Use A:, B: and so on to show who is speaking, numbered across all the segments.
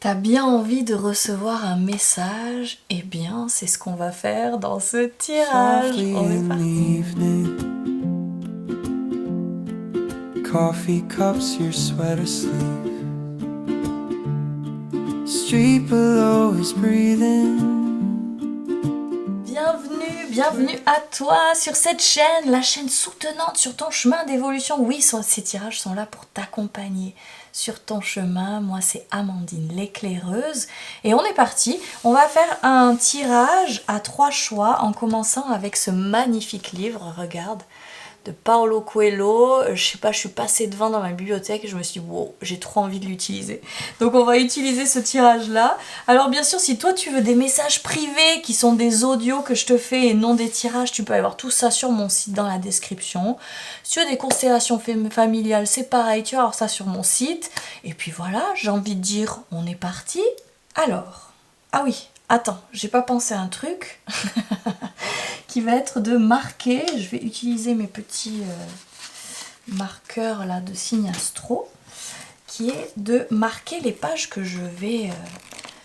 A: T'as bien envie de recevoir un message? Eh bien, c'est ce qu'on va faire dans ce tirage. On est parti. Coffee cups, your sweater sleeve. Street below is breathing. Bienvenue à toi sur cette chaîne, la chaîne soutenante sur ton chemin d'évolution. Oui, ces tirages sont là pour t'accompagner sur ton chemin. Moi, c'est Amandine l'éclaireuse. Et on est parti. On va faire un tirage à 3 choix en commençant avec ce magnifique livre, regarde, de Paulo Coelho. Je sais pas, je suis passée devant dans ma bibliothèque et je me suis dit, wow, j'ai trop envie de l'utiliser. Donc on va utiliser ce tirage-là. Alors bien sûr, si toi tu veux des messages privés qui sont des audios que je te fais et non des tirages, tu peux aller voir tout ça sur mon site dans la description. Si tu veux des constellations familiales, c'est pareil, tu vas voir ça sur mon site. Et puis voilà, j'ai envie de dire, on est parti. Alors, ah oui, attends, j'ai pas pensé à un truc qui va être de marquer. Je vais utiliser mes petits marqueurs là de signe astro, qui est de marquer les pages que je vais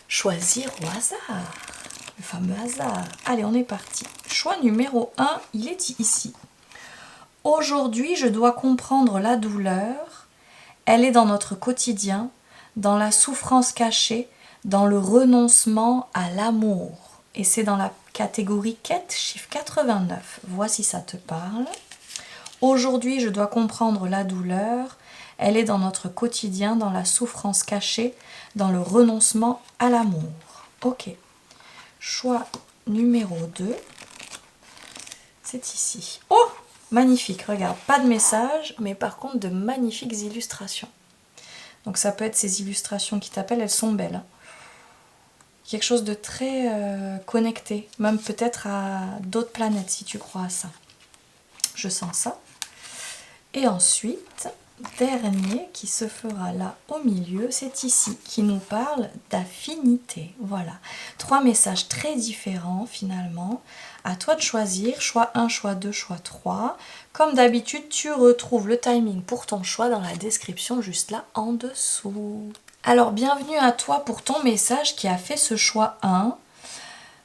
A: choisir au hasard, le fameux hasard. Allez, on est parti. Choix numéro 1, il est ici. Aujourd'hui, je dois comprendre la douleur. Elle est dans notre quotidien, dans la souffrance cachée, dans le renoncement à l'amour. Et c'est dans la catégorie quête, chiffre 89. Voici, ça te parle. Aujourd'hui, je dois comprendre la douleur. Elle est dans notre quotidien, dans la souffrance cachée, dans le renoncement à l'amour. Ok. Choix numéro 2. C'est ici. Oh, magnifique. Regarde, pas de message, mais par contre de magnifiques illustrations. Donc ça peut être ces illustrations qui t'appellent, elles sont belles. Quelque chose de très connecté, même peut-être à d'autres planètes si tu crois à ça. Je sens ça. Et ensuite, dernier qui se fera là au milieu, c'est ici, qui nous parle d'affinité. Voilà, 3 messages très différents finalement. À toi de choisir, choix 1, choix 2, choix 3. Comme d'habitude, tu retrouves le timing pour ton choix dans la description juste là en dessous. Alors, bienvenue à toi pour ton message qui a fait ce choix 1.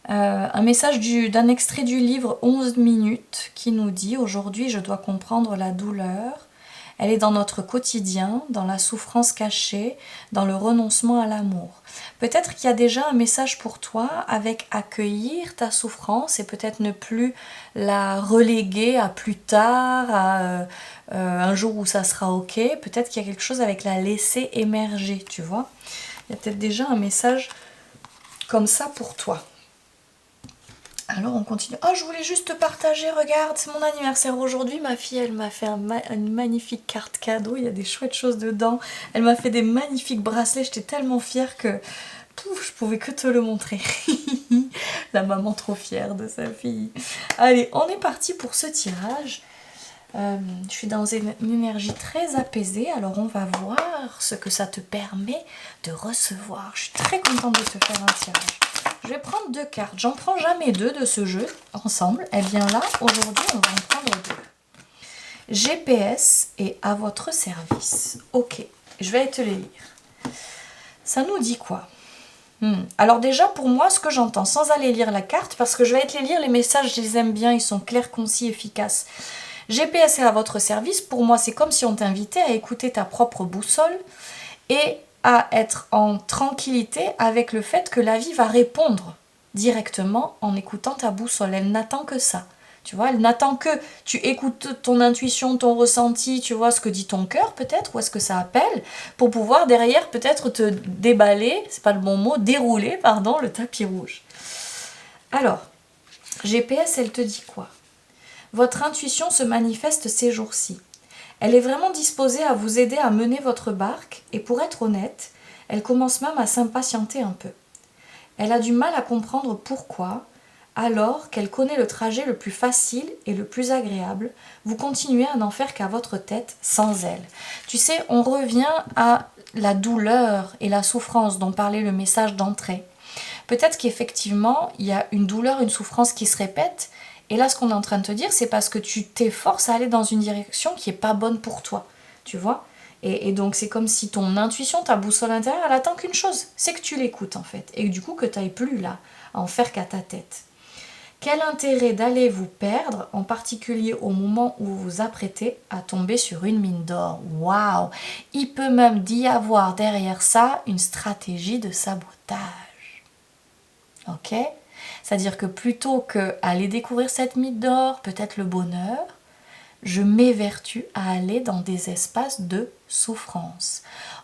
A: Un message d'un extrait du livre 11 minutes qui nous dit « Aujourd'hui, je dois comprendre la douleur. Elle est dans notre quotidien, dans la souffrance cachée, dans le renoncement à l'amour. » Peut-être qu'il y a déjà un message pour toi avec accueillir ta souffrance et peut-être ne plus la reléguer à plus tard, à un jour où ça sera ok. Peut-être qu'il y a quelque chose avec la laisser émerger, tu vois. Il y a peut-être déjà un message comme ça pour toi. Alors on continue. Oh, je voulais juste te partager, regarde, c'est mon anniversaire aujourd'hui. Ma fille, elle m'a fait une magnifique carte cadeau. Il y a des chouettes choses dedans. Elle m'a fait des magnifiques bracelets. J'étais tellement fière que pouf, je pouvais que te le montrer. La maman trop fière de sa fille. Allez, on est parti pour ce tirage. Je suis dans une énergie très apaisée. Alors on va voir ce que ça te permet de recevoir. Je suis très contente de te faire un tirage. Je vais prendre 2 cartes. J'en prends jamais 2 de ce jeu ensemble. Elle vient là. Aujourd'hui, on va en prendre 2. GPS est à votre service. Ok, je vais te les lire. Ça nous dit quoi? Alors déjà, pour moi, ce que j'entends, sans aller lire la carte, parce que je vais te les lire, les messages, je les aime bien, ils sont clairs, concis, efficaces. GPS est à votre service. Pour moi, c'est comme si on t'invitait à écouter ta propre boussole et à être en tranquillité avec le fait que la vie va répondre directement en écoutant ta boussole. Elle n'attend que ça. Tu vois, elle n'attend que tu écoutes ton intuition, ton ressenti, tu vois ce que dit ton cœur peut-être, ou est-ce que ça appelle, pour pouvoir derrière peut-être te déballer, c'est pas le bon mot, dérouler, pardon, le tapis rouge. Alors, GPS, elle te dit quoi? Votre intuition se manifeste ces jours-ci. Elle est vraiment disposée à vous aider à mener votre barque et pour être honnête, elle commence même à s'impatienter un peu. Elle a du mal à comprendre pourquoi, alors qu'elle connaît le trajet le plus facile et le plus agréable, vous continuez à n'en faire qu'à votre tête sans elle. Tu sais, on revient à la douleur et la souffrance dont parlait le message d'entrée. Peut-être qu'effectivement, il y a une douleur, une souffrance qui se répète. Et là, ce qu'on est en train de te dire, c'est parce que tu t'efforces à aller dans une direction qui n'est pas bonne pour toi, tu vois. Et donc c'est comme si ton intuition, ta boussole intérieure, elle attend qu'une chose, c'est que tu l'écoutes en fait. Et du coup que tu n'ailles plus là, à en faire qu'à ta tête. Quel intérêt d'aller vous perdre, en particulier au moment où vous vous apprêtez à tomber sur une mine d'or? Waouh! Il peut même y avoir derrière ça une stratégie de sabotage. Ok? C'est-à-dire que plutôt que aller découvrir cette mine d'or, peut-être le bonheur, je m'évertue à aller dans des espaces de souffrance.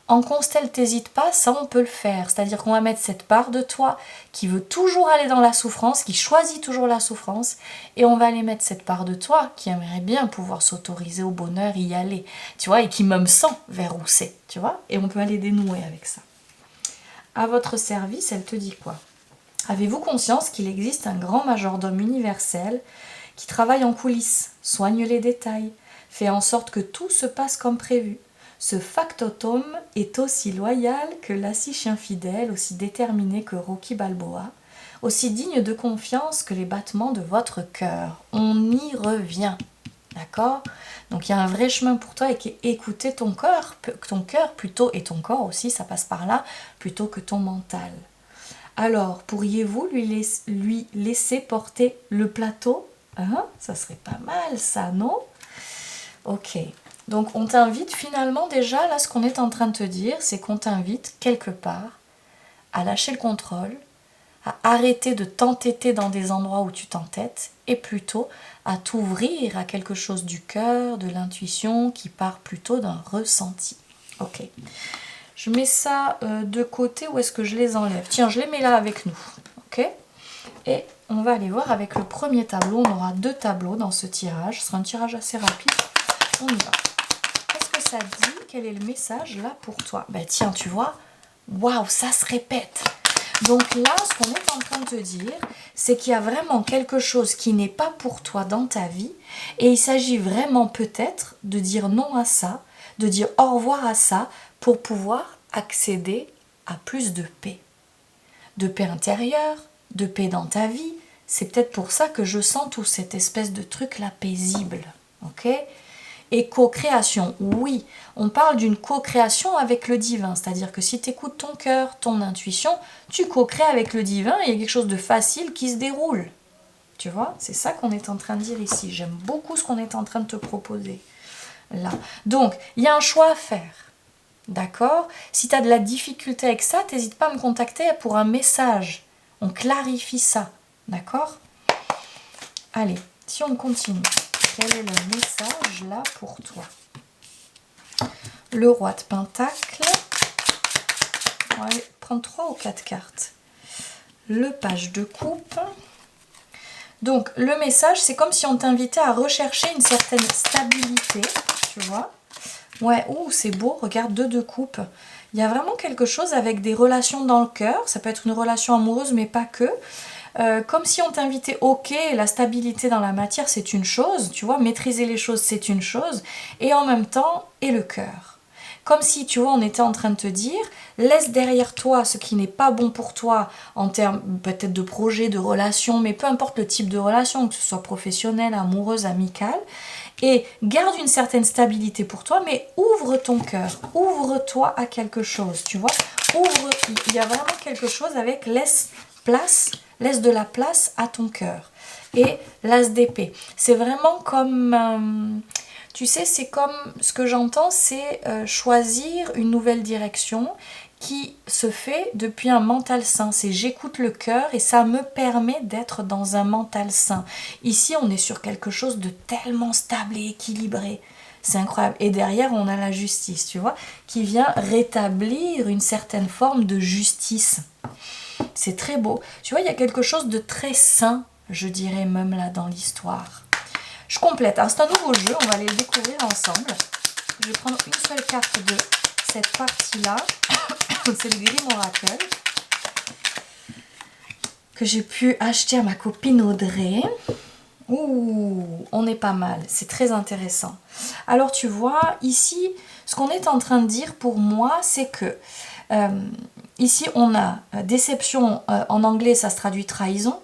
A: En constelle, t'hésites pas, ça on peut le faire. C'est-à-dire qu'on va mettre cette part de toi qui veut toujours aller dans la souffrance, qui choisit toujours la souffrance, et on va aller mettre cette part de toi qui aimerait bien pouvoir s'autoriser au bonheur, y aller, tu vois, et qui me sent vers où c'est, tu vois, et on peut aller dénouer avec ça. À votre service, elle te dit quoi? Avez-vous conscience qu'il existe un grand majordome universel qui travaille en coulisses, soigne les détails, fait en sorte que tout se passe comme prévu? Ce factotum est aussi loyal que Lassie chien fidèle, aussi déterminé que Rocky Balboa, aussi digne de confiance que les battements de votre cœur. On y revient, d'accord? Donc il y a un vrai chemin pour toi et qui est écouter ton cœur plutôt, et ton corps aussi, ça passe par là, plutôt que ton mental. Alors, pourriez-vous lui laisser porter le plateau? Hein? Ça serait pas mal ça, non? Ok. Donc on t'invite finalement déjà, là ce qu'on est en train de te dire, c'est qu'on t'invite quelque part à lâcher le contrôle, à arrêter de t'entêter dans des endroits où tu t'entêtes et plutôt à t'ouvrir à quelque chose du cœur, de l'intuition qui part plutôt d'un ressenti. Ok. Je mets ça de côté, où est-ce que je les enlève? Tiens, je les mets là avec nous. Ok? Et on va aller voir avec le premier tableau. On aura 2 tableaux dans ce tirage. Ce sera un tirage assez rapide. On y va. Qu'est-ce que ça dit? Quel est le message là pour toi? Ben tiens, tu vois, waouh, ça se répète. Donc là, ce qu'on est en train de te dire, c'est qu'il y a vraiment quelque chose qui n'est pas pour toi dans ta vie. Et il s'agit vraiment peut-être de dire non à ça, de dire au revoir à ça, pour pouvoir accéder à plus de paix. De paix intérieure, de paix dans ta vie. C'est peut-être pour ça que je sens tout cette espèce de truc là paisible. Ok? Et co-création, oui, on parle d'une co-création avec le divin, c'est-à-dire que si tu écoutes ton cœur, ton intuition, tu co-crées avec le divin et il y a quelque chose de facile qui se déroule. Tu vois, c'est ça qu'on est en train de dire ici. J'aime beaucoup ce qu'on est en train de te proposer là. Donc, il y a un choix à faire. D'accord? Si tu as de la difficulté avec ça, n'hésite pas à me contacter pour un message. On clarifie ça. D'accord? Allez, si on continue. Quel est le message là pour toi? Le roi de Pentacle. On va aller prendre 3 ou 4 cartes. Le page de coupe. Donc, le message, c'est comme si on t'invitait à rechercher une certaine stabilité. Tu vois? Ouais, ouh, c'est beau, regarde, 2 de coupe. Il y a vraiment quelque chose avec des relations dans le cœur. Ça peut être une relation amoureuse, mais pas que. Comme si on t'invitait, ok, la stabilité dans la matière, c'est une chose, tu vois, maîtriser les choses, c'est une chose, et en même temps, et le cœur. Comme si, tu vois, on était en train de te dire, laisse derrière toi ce qui n'est pas bon pour toi, en termes peut-être de projet, de relation, mais peu importe le type de relation, que ce soit professionnelle, amoureuse, amicale, et garde une certaine stabilité pour toi, mais ouvre ton cœur, ouvre-toi à quelque chose, tu vois, il y a vraiment quelque chose avec laisse de la place à ton cœur. Et l'as d'épée, c'est vraiment comme, tu sais, c'est comme, ce que j'entends, c'est choisir une nouvelle direction qui se fait depuis un mental sain. C'est j'écoute le cœur et ça me permet d'être dans un mental sain. Ici, on est sur quelque chose de tellement stable et équilibré. C'est incroyable. Et derrière, on a la justice, tu vois, qui vient rétablir une certaine forme de justice. C'est très beau. Tu vois, il y a quelque chose de très sain, je dirais même là, dans l'histoire. Je complète. Alors, c'est un nouveau jeu. On va aller le découvrir ensemble. Je vais prendre une seule carte de cette partie-là. C'est le Grim Oracle que j'ai pu acheter à ma copine Audrey. Ouh, on est pas mal. C'est très intéressant. Alors, tu vois, ici, ce qu'on est en train de dire pour moi, c'est que ici, on a déception, en anglais, ça se traduit trahison,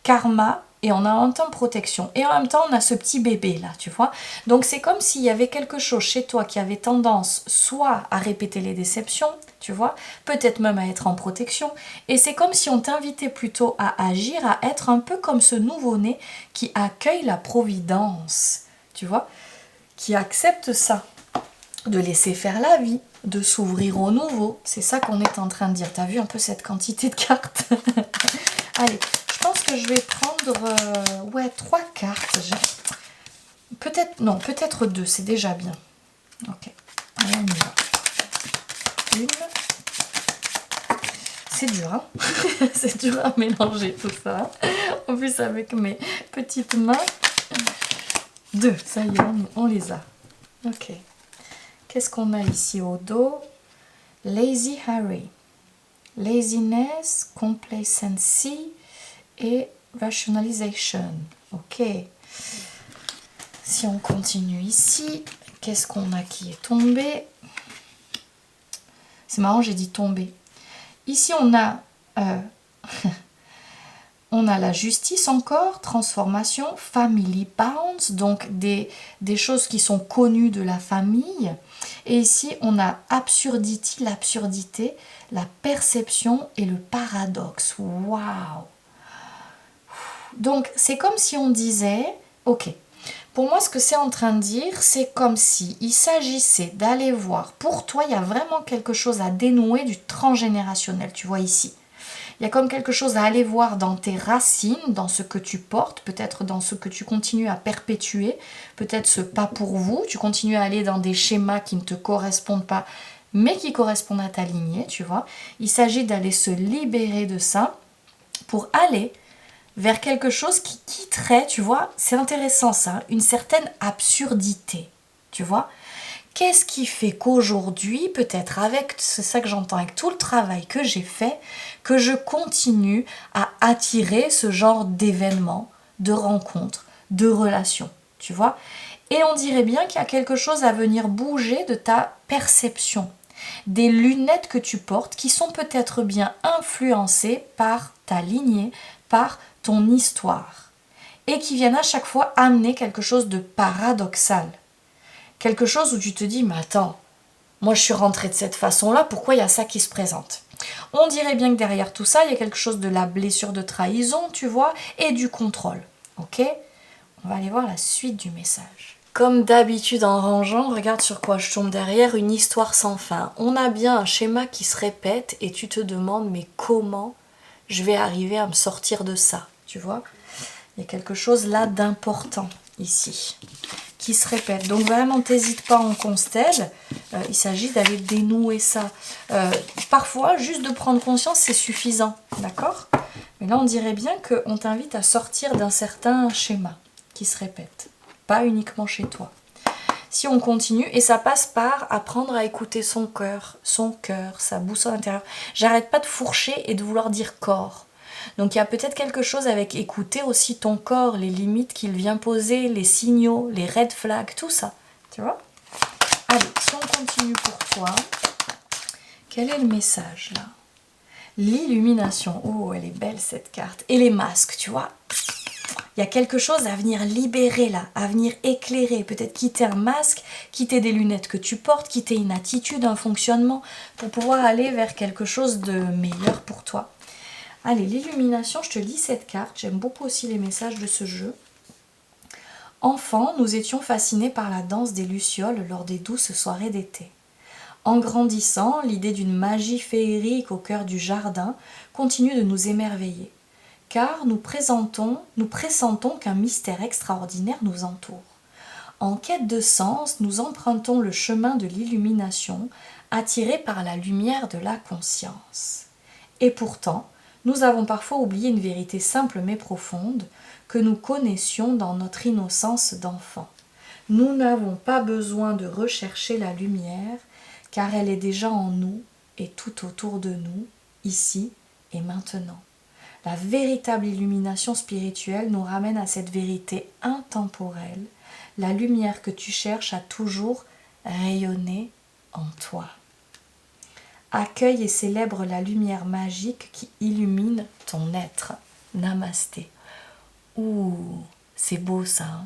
A: karma, et on a en même temps protection. Et en même temps, on a ce petit bébé là, tu vois. Donc c'est comme s'il y avait quelque chose chez toi qui avait tendance soit à répéter les déceptions, tu vois, peut-être même à être en protection. Et c'est comme si on t'invitait plutôt à agir, à être un peu comme ce nouveau-né qui accueille la providence, tu vois, qui accepte ça, de laisser faire la vie, de s'ouvrir au nouveau. C'est ça qu'on est en train de dire. T'as vu un peu cette quantité de cartes? Allez, je pense que je vais prendre ouais, 3 cartes. Peut-être, non, peut-être 2, c'est déjà bien. Ok, allez, on y va. Une. C'est dur, hein. C'est dur à mélanger tout ça. En plus avec mes petites mains. 2, ça y est, on les a. Ok. Qu'est-ce qu'on a ici au dos? Lazy Harry. Laziness, complacency et rationalization. Ok. Si on continue ici, qu'est-ce qu'on a qui est tombé? C'est marrant, j'ai dit tomber. Ici, on a, on a la justice encore, transformation, family bounds, donc des choses qui sont connues de la famille. Et ici, on a absurdity, l'absurdité, la perception et le paradoxe. Waouh! Donc, c'est comme si on disait, ok, pour moi, ce que c'est en train de dire, c'est comme si il s'agissait d'aller voir, pour toi, il y a vraiment quelque chose à dénouer du transgénérationnel, tu vois ici. Il y a comme quelque chose à aller voir dans tes racines, dans ce que tu portes, peut-être dans ce que tu continues à perpétuer, peut-être ce pas pour vous, tu continues à aller dans des schémas qui ne te correspondent pas, mais qui correspondent à ta lignée, tu vois. Il s'agit d'aller se libérer de ça pour aller vers quelque chose qui quitterait, tu vois, c'est intéressant ça, une certaine absurdité, tu vois. Qu'est-ce qui fait qu'aujourd'hui, peut-être avec, c'est ça que j'entends, avec tout le travail que j'ai fait, que je continue à attirer ce genre d'événements, de rencontres, de relations, tu vois. Et on dirait bien qu'il y a quelque chose à venir bouger de ta perception, des lunettes que tu portes qui sont peut-être bien influencées par ta lignée, par ton histoire, et qui viennent à chaque fois amener quelque chose de paradoxal. Quelque chose où tu te dis, mais attends, moi je suis rentrée de cette façon-là, pourquoi il y a ça qui se présente? On dirait bien que derrière tout ça, il y a quelque chose de la blessure de trahison, tu vois, et du contrôle. Ok? On va aller voir la suite du message. Comme d'habitude en rangeant, regarde sur quoi je tombe derrière, une histoire sans fin. On a bien un schéma qui se répète et tu te demandes, mais comment je vais arriver à me sortir de ça, tu vois? Il y a quelque chose là d'important ici qui se répète. Donc vraiment, t'hésites pas, en constelle. Il s'agit d'aller dénouer ça. Parfois, juste de prendre conscience, c'est suffisant, d'accord? Mais là, on dirait bien qu'on t'invite à sortir d'un certain schéma qui se répète. Pas uniquement chez toi. Si on continue, et ça passe par apprendre à écouter son cœur, sa boussole intérieure. J'arrête pas de fourcher et de vouloir dire corps. Donc il y a peut-être quelque chose avec écouter aussi ton corps, les limites qu'il vient poser, les signaux, les red flags, tout ça. Tu vois? Allez, si on continue pour toi, quel est le message là? L'illumination. Oh, elle est belle cette carte. Et les masques, tu vois? Il y a quelque chose à venir libérer là, à venir éclairer, peut-être quitter un masque, quitter des lunettes que tu portes, quitter une attitude, un fonctionnement, pour pouvoir aller vers quelque chose de meilleur pour toi. Allez, l'illumination, je te lis cette carte, j'aime beaucoup aussi les messages de ce jeu. Enfant, nous étions fascinés par la danse des lucioles lors des douces soirées d'été. En grandissant, l'idée d'une magie féerique au cœur du jardin continue de nous émerveiller, car nous pressentons qu'un mystère extraordinaire nous entoure. En quête de sens, nous empruntons le chemin de l'illumination, attirés par la lumière de la conscience. Et pourtant, nous avons parfois oublié une vérité simple mais profonde que nous connaissions dans notre innocence d'enfant. Nous n'avons pas besoin de rechercher la lumière, car elle est déjà en nous et tout autour de nous, ici et maintenant. La véritable illumination spirituelle nous ramène à cette vérité intemporelle. La lumière que tu cherches a toujours rayonné en toi. Accueille et célèbre la lumière magique qui illumine ton être. Namasté. Ouh, c'est beau ça, hein.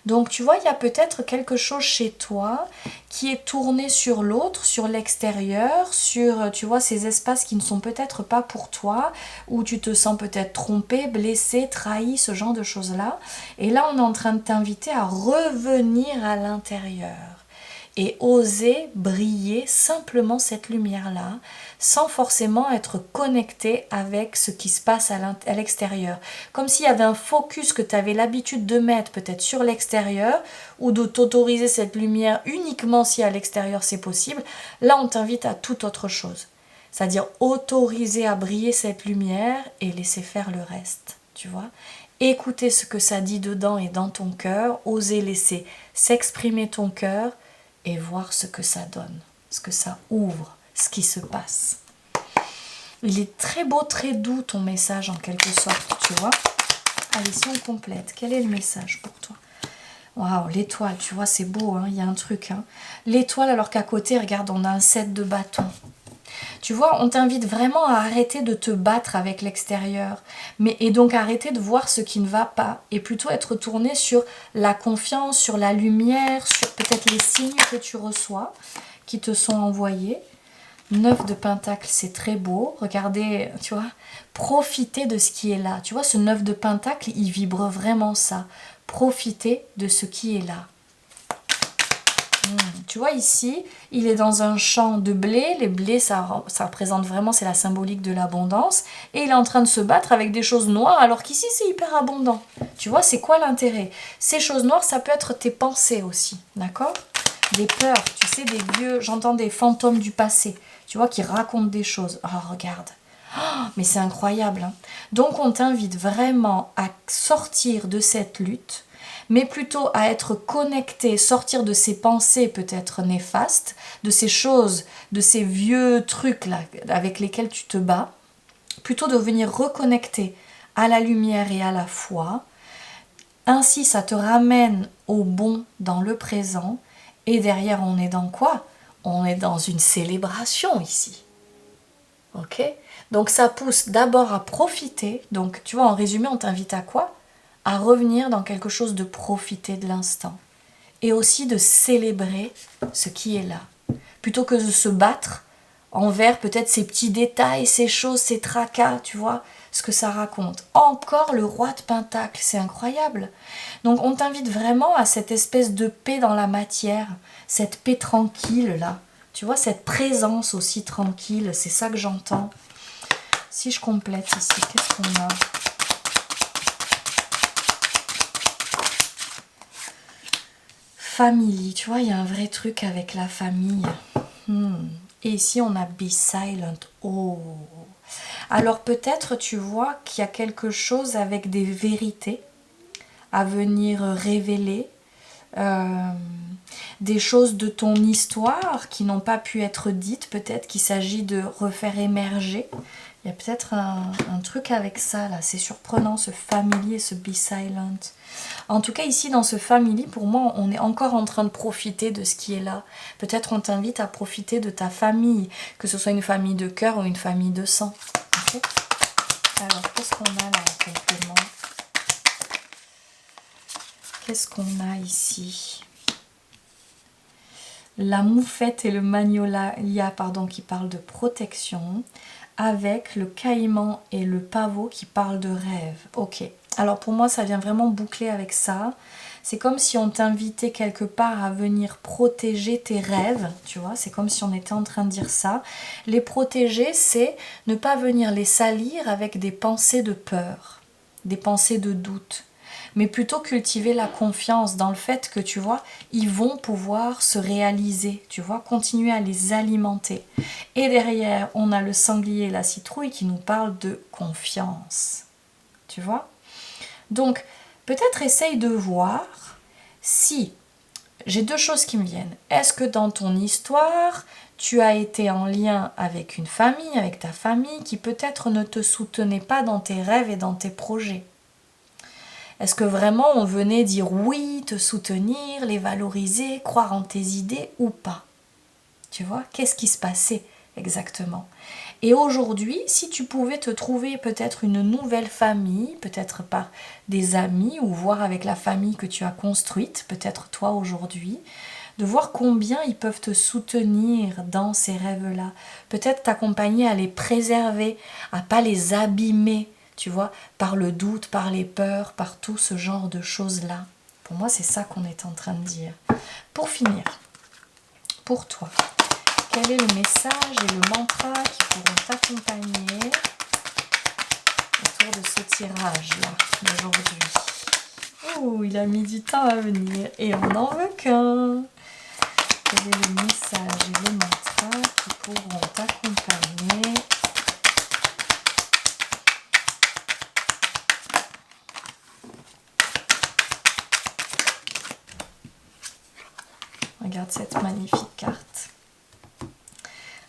A: Donc tu vois, il y a peut-être quelque chose chez toi qui est tourné sur l'autre, sur l'extérieur, sur, tu vois, ces espaces qui ne sont peut-être pas pour toi, où tu te sens peut-être trompé, blessé, trahi, ce genre de choses-là. Et là, on est en train de t'inviter à revenir à l'intérieur et oser briller simplement cette lumière-là, sans forcément être connecté avec ce qui se passe à l'extérieur. Comme s'il y avait un focus que tu avais l'habitude de mettre peut-être sur l'extérieur, ou de t'autoriser cette lumière uniquement si à l'extérieur c'est possible. Là, on t'invite à toute autre chose. C'est-à-dire autoriser à briller cette lumière et laisser faire le reste, tu vois. Écouter ce que ça dit dedans et dans ton cœur, oser laisser s'exprimer ton cœur, et voir ce que ça donne, ce que ça ouvre, ce qui se passe. Il est très beau, très doux ton message en quelque sorte, tu vois. Allez, si on complète, quel est le message pour toi? Waouh, l'étoile, tu vois, c'est beau, hein, il y a un truc. Hein. L'étoile, alors qu'à côté, regarde, on a un 7 de bâton. Tu vois, on t'invite vraiment à arrêter de te battre avec l'extérieur, et donc arrêter de voir ce qui ne va pas, et plutôt être tourné sur la confiance, sur la lumière, sur peut-être les signes que tu reçois, qui te sont envoyés. 9 de Pentacle, c'est très beau. Regardez, tu vois, profitez de ce qui est là. Tu vois, ce 9 de Pentacle, il vibre vraiment ça. Profitez de ce qui est là. Tu vois ici, il est dans un champ de blé. Les blés, ça représente vraiment, c'est la symbolique de l'abondance. Et il est en train de se battre avec des choses noires, alors qu'ici, c'est hyper abondant. Tu vois, c'est quoi l'intérêt? Ces choses noires, ça peut être tes pensées aussi, d'accord? Des peurs, tu sais, des vieux, j'entends des fantômes du passé, tu vois, qui racontent des choses. Oh, regarde. Oh, mais c'est incroyable, hein. Donc, on t'invite vraiment à sortir de cette lutte, mais plutôt à être connecté, sortir de ces pensées peut-être néfastes, de ces choses, de ces vieux trucs là avec lesquels tu te bats, plutôt de venir reconnecter à la lumière et à la foi. Ainsi, ça te ramène au bon dans le présent. Et derrière, on est dans quoi? On est dans une célébration ici. Ok? Donc ça pousse d'abord à profiter. Donc tu vois, en résumé, on t'invite à quoi? À revenir dans quelque chose de profiter de l'instant. Et aussi de célébrer ce qui est là. Plutôt que de se battre envers peut-être ces petits détails, ces choses, ces tracas, tu vois, ce que ça raconte. Encore le roi de Pentacle, c'est incroyable. Donc on t'invite vraiment à cette espèce de paix dans la matière, cette paix tranquille là. Tu vois, cette présence aussi tranquille, c'est ça que j'entends. Si je complète ici, qu'est-ce qu'on a? Famille, tu vois, il y a un vrai truc avec la famille. Et ici, on a Be Silent. Oh. Alors peut-être, tu vois, qu'il y a quelque chose avec des vérités à venir révéler. Des choses de ton histoire qui n'ont pas pu être dites. Peut-être qu'il s'agit de refaire émerger. Il y a peut-être un truc avec ça, là. C'est surprenant, ce family et ce Be Silent. En tout cas, ici, dans ce family, pour moi, on est encore en train de profiter de ce qui est là. Peut-être on t'invite à profiter de ta famille, que ce soit une famille de cœur ou une famille de sang. Okay. Alors, qu'est-ce qu'on a là, complètement? Qu'est-ce qu'on a ici? La moufette et le magnolia, pardon, qui parlent de protection, avec le caïman et le pavot qui parlent de rêve. Ok. Alors pour moi, ça vient vraiment boucler avec ça. C'est comme si on t'invitait quelque part à venir protéger tes rêves, tu vois. C'est comme si on était en train de dire ça. Les protéger, c'est ne pas venir les salir avec des pensées de peur, des pensées de doute, mais plutôt cultiver la confiance dans le fait que, tu vois, ils vont pouvoir se réaliser, tu vois, continuer à les alimenter. Et derrière, on a le sanglier et la citrouille qui nous parlent de confiance, tu vois. Donc, peut-être essaye de voir si, j'ai deux choses qui me viennent. Est-ce que dans ton histoire, tu as été en lien avec une famille, avec ta famille, qui peut-être ne te soutenait pas dans tes rêves et dans tes projets? Est-ce que vraiment on venait dire oui, te soutenir, les valoriser, croire en tes idées ou pas? Tu vois, qu'est-ce qui se passait exactement? Et aujourd'hui, si tu pouvais te trouver peut-être une nouvelle famille, peut-être par des amis ou voir avec la famille que tu as construite, peut-être toi aujourd'hui, de voir combien ils peuvent te soutenir dans ces rêves-là. Peut-être t'accompagner à les préserver, à pas les abîmer, tu vois, par le doute, par les peurs, par tout ce genre de choses-là. Pour moi, c'est ça qu'on est en train de dire. Pour finir, pour toi, quel est le message et le mantra qui pourront t'accompagner autour de ce tirage-là d'aujourd'hui? Oh, il a mis du temps à venir et on n'en veut qu'un. Quel est le message et le mantra qui pourront t'accompagner Regarde cette magnifique carte.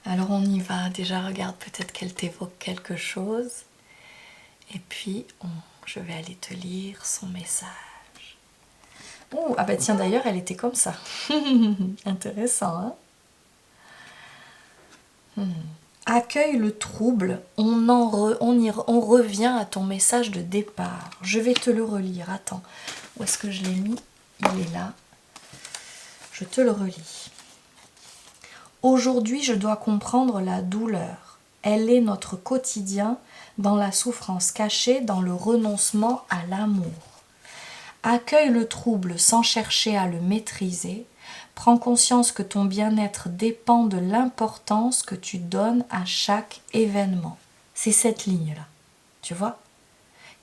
A: Alors on y va. Déjà, regarde peut-être qu'elle t'évoque quelque chose. Et puis, je vais aller te lire son message. Oh, ah bah tiens, d'ailleurs, elle était comme ça. Intéressant, hein? Accueille le trouble. On revient à ton message de départ. Je vais te le relire. Attends, où est-ce que je l'ai mis? Il est là. Je te le relis. Aujourd'hui, je dois comprendre la douleur. Elle est notre quotidien dans la souffrance cachée, dans le renoncement à l'amour. Accueille le trouble sans chercher à le maîtriser. Prends conscience que ton bien-être dépend de l'importance que tu donnes à chaque événement. C'est cette ligne-là, tu vois?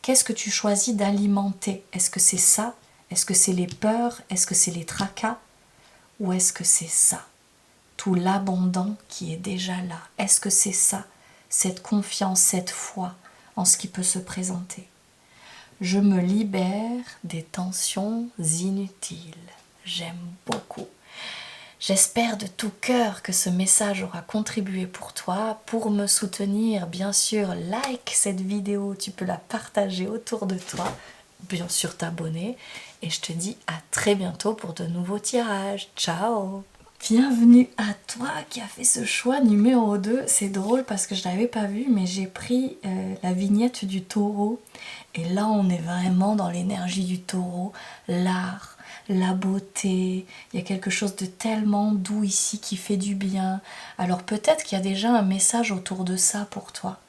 A: Qu'est-ce que tu choisis d'alimenter? Est-ce que c'est ça? Est-ce que c'est les peurs? Est-ce que c'est les tracas? Ou est-ce que c'est ça? Tout l'abondant qui est déjà là. Est-ce que c'est ça? Cette confiance, cette foi en ce qui peut se présenter. Je me libère des tensions inutiles. J'aime beaucoup. J'espère de tout cœur que ce message aura contribué pour toi. Pour me soutenir, bien sûr, like cette vidéo, tu peux la partager autour de toi, bien sûr t'abonner. Et je te dis à très bientôt pour de nouveaux tirages. Ciao! Bienvenue à toi qui a fait ce choix numéro 2. C'est drôle parce que je ne l'avais pas vu, mais j'ai pris la vignette du taureau. Et là, on est vraiment dans l'énergie du taureau, l'art, la beauté. Il y a quelque chose de tellement doux ici qui fait du bien. Alors peut-être qu'il y a déjà un message autour de ça pour toi.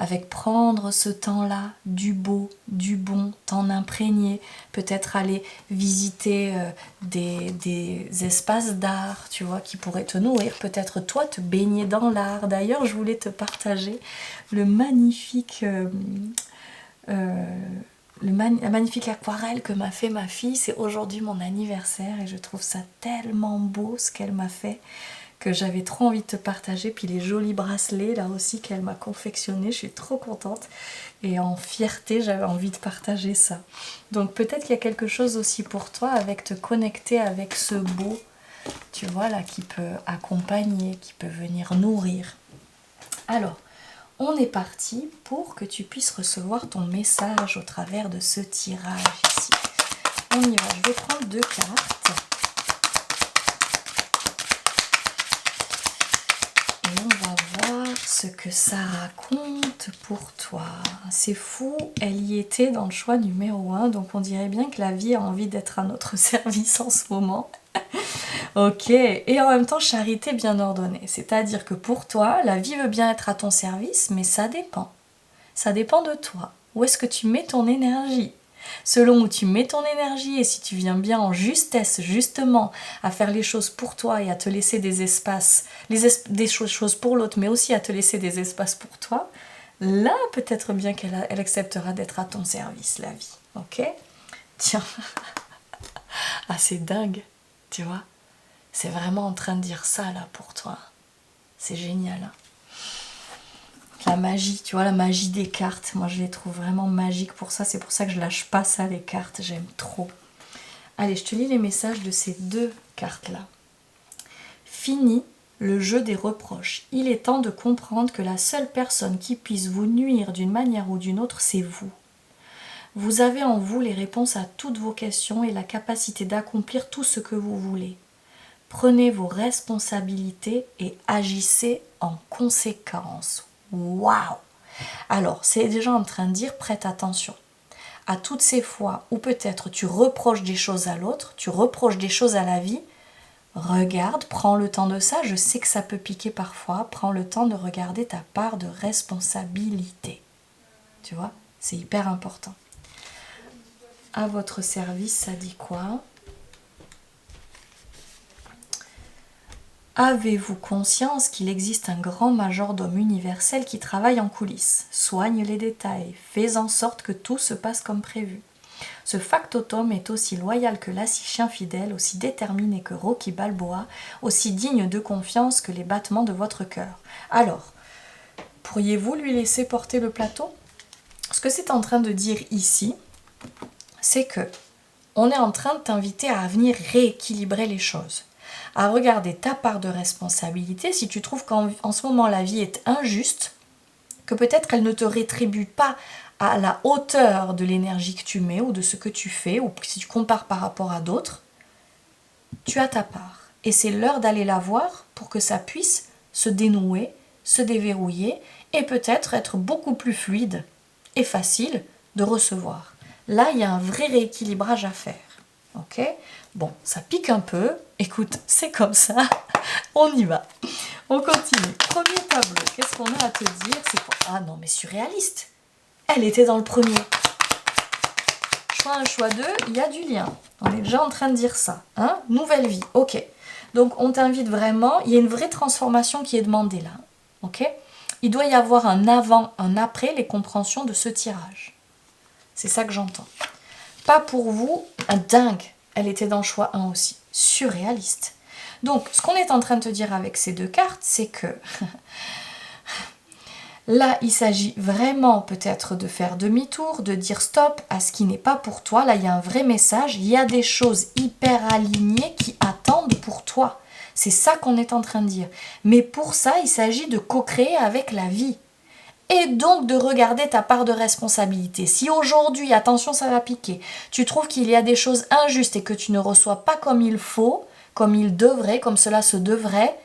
A: Avec prendre ce temps-là, du beau, du bon, t'en imprégner, peut-être aller visiter des espaces d'art, tu vois, qui pourraient te nourrir, peut-être toi te baigner dans l'art. D'ailleurs, je voulais te partager le magnifique... la magnifique aquarelle que m'a fait ma fille. C'est aujourd'hui mon anniversaire et je trouve ça tellement beau ce qu'elle m'a fait que j'avais trop envie de te partager. Puis les jolis bracelets là aussi qu'elle m'a confectionné, je suis trop contente et en fierté j'avais envie de partager ça. Donc peut-être qu'il y a quelque chose aussi pour toi avec te connecter avec ce beau, tu vois là, qui peut accompagner, qui peut venir nourrir. Alors on est parti pour que tu puisses recevoir ton message au travers de ce tirage ici. On y va, je vais prendre 2 cartes. Et on va voir ce que ça raconte pour toi. C'est fou, elle y était dans le choix numéro 1, donc on dirait bien que la vie a envie d'être à notre service en ce moment. Ok, et en même temps charité bien ordonnée, c'est-à-dire que pour toi, la vie veut bien être à ton service, mais ça dépend. Ça dépend de toi. Où est-ce que tu mets ton énergie? Selon où tu mets ton énergie et si tu viens bien en justesse, justement, à faire les choses pour toi et à te laisser des espaces, des choses pour l'autre, mais aussi à te laisser des espaces pour toi, là, peut-être bien qu'elle acceptera d'être à ton service, la vie. Ok? Tiens. Ah, c'est dingue, tu vois? C'est vraiment en train de dire ça, là, pour toi. C'est génial, hein? La magie, tu vois, la magie des cartes. Moi, je les trouve vraiment magiques pour ça. C'est pour ça que je lâche pas ça, les cartes. J'aime trop. Allez, je te lis les messages de ces 2 cartes-là. Fini le jeu des reproches. Il est temps de comprendre que la seule personne qui puisse vous nuire d'une manière ou d'une autre, c'est vous. Vous avez en vous les réponses à toutes vos questions et la capacité d'accomplir tout ce que vous voulez. Prenez vos responsabilités et agissez en conséquence. Waouh! Alors, c'est déjà en train de dire, prête attention à toutes ces fois où peut-être tu reproches des choses à l'autre, tu reproches des choses à la vie. Regarde, prends le temps de ça, je sais que ça peut piquer parfois, prends le temps de regarder ta part de responsabilité. Tu vois, c'est hyper important. À votre service, ça dit quoi? Avez-vous conscience qu'il existe un grand majordome universel qui travaille en coulisses, soigne les détails, fait en sorte que tout se passe comme prévu? Ce factotum est aussi loyal que l'assis chien fidèle, aussi déterminé que Rocky Balboa, aussi digne de confiance que les battements de votre cœur. Alors, pourriez-vous lui laisser porter le plateau? Ce que c'est en train de dire ici, c'est que on est en train de t'inviter à venir rééquilibrer les choses, à regarder ta part de responsabilité. Si tu trouves qu'en ce moment la vie est injuste, que peut-être elle ne te rétribue pas à la hauteur de l'énergie que tu mets ou de ce que tu fais, ou si tu compares par rapport à d'autres, tu as ta part. Et c'est l'heure d'aller la voir pour que ça puisse se dénouer, se déverrouiller et peut-être être beaucoup plus fluide et facile de recevoir. Là, il y a un vrai rééquilibrage à faire. Ok? Bon, ça pique un peu. Écoute, c'est comme ça. On y va. On continue. Premier tableau. Qu'est-ce qu'on a à te dire? C'est quoi? Ah non, mais surréaliste. Elle était dans le premier. Choix 1, choix 2, il y a du lien. On est déjà en train de dire ça. Hein? Nouvelle vie. Ok. Donc, on t'invite vraiment. Il y a une vraie transformation qui est demandée là. Ok? Il doit y avoir un avant, un après les compréhensions de ce tirage. C'est ça que j'entends. Pas pour vous, un dingue. Elle était dans le choix 1 aussi. Surréaliste. Donc, ce qu'on est en train de te dire avec ces deux cartes, c'est que là, il s'agit vraiment peut-être de faire demi-tour, de dire stop à ce qui n'est pas pour toi. Là, il y a un vrai message. Il y a des choses hyper alignées qui attendent pour toi. C'est ça qu'on est en train de dire. Mais pour ça, il s'agit de co-créer avec la vie. Et donc de regarder ta part de responsabilité. Si aujourd'hui, attention ça va piquer, tu trouves qu'il y a des choses injustes et que tu ne reçois pas comme il faut, comme il devrait, comme cela se devrait,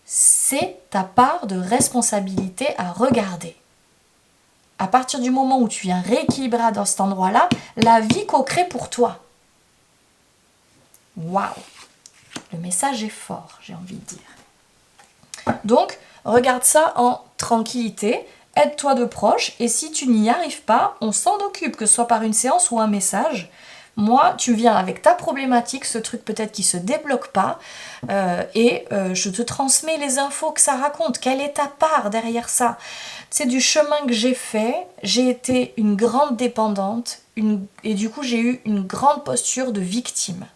A: c'est ta part de responsabilité à regarder. À partir du moment où tu viens rééquilibrer dans cet endroit-là, la vie co-crée pour toi. Waouh! Le message est fort, j'ai envie de dire. Donc, regarde ça en tranquillité. Aide-toi de proche et si tu n'y arrives pas, on s'en occupe, que ce soit par une séance ou un message. Moi, tu viens avec ta problématique, ce truc peut-être qui ne se débloque pas, et je te transmets les infos que ça raconte. Quelle est ta part derrière ça? C'est du chemin que j'ai fait. J'ai été une grande dépendante et du coup, j'ai eu une grande posture de victime.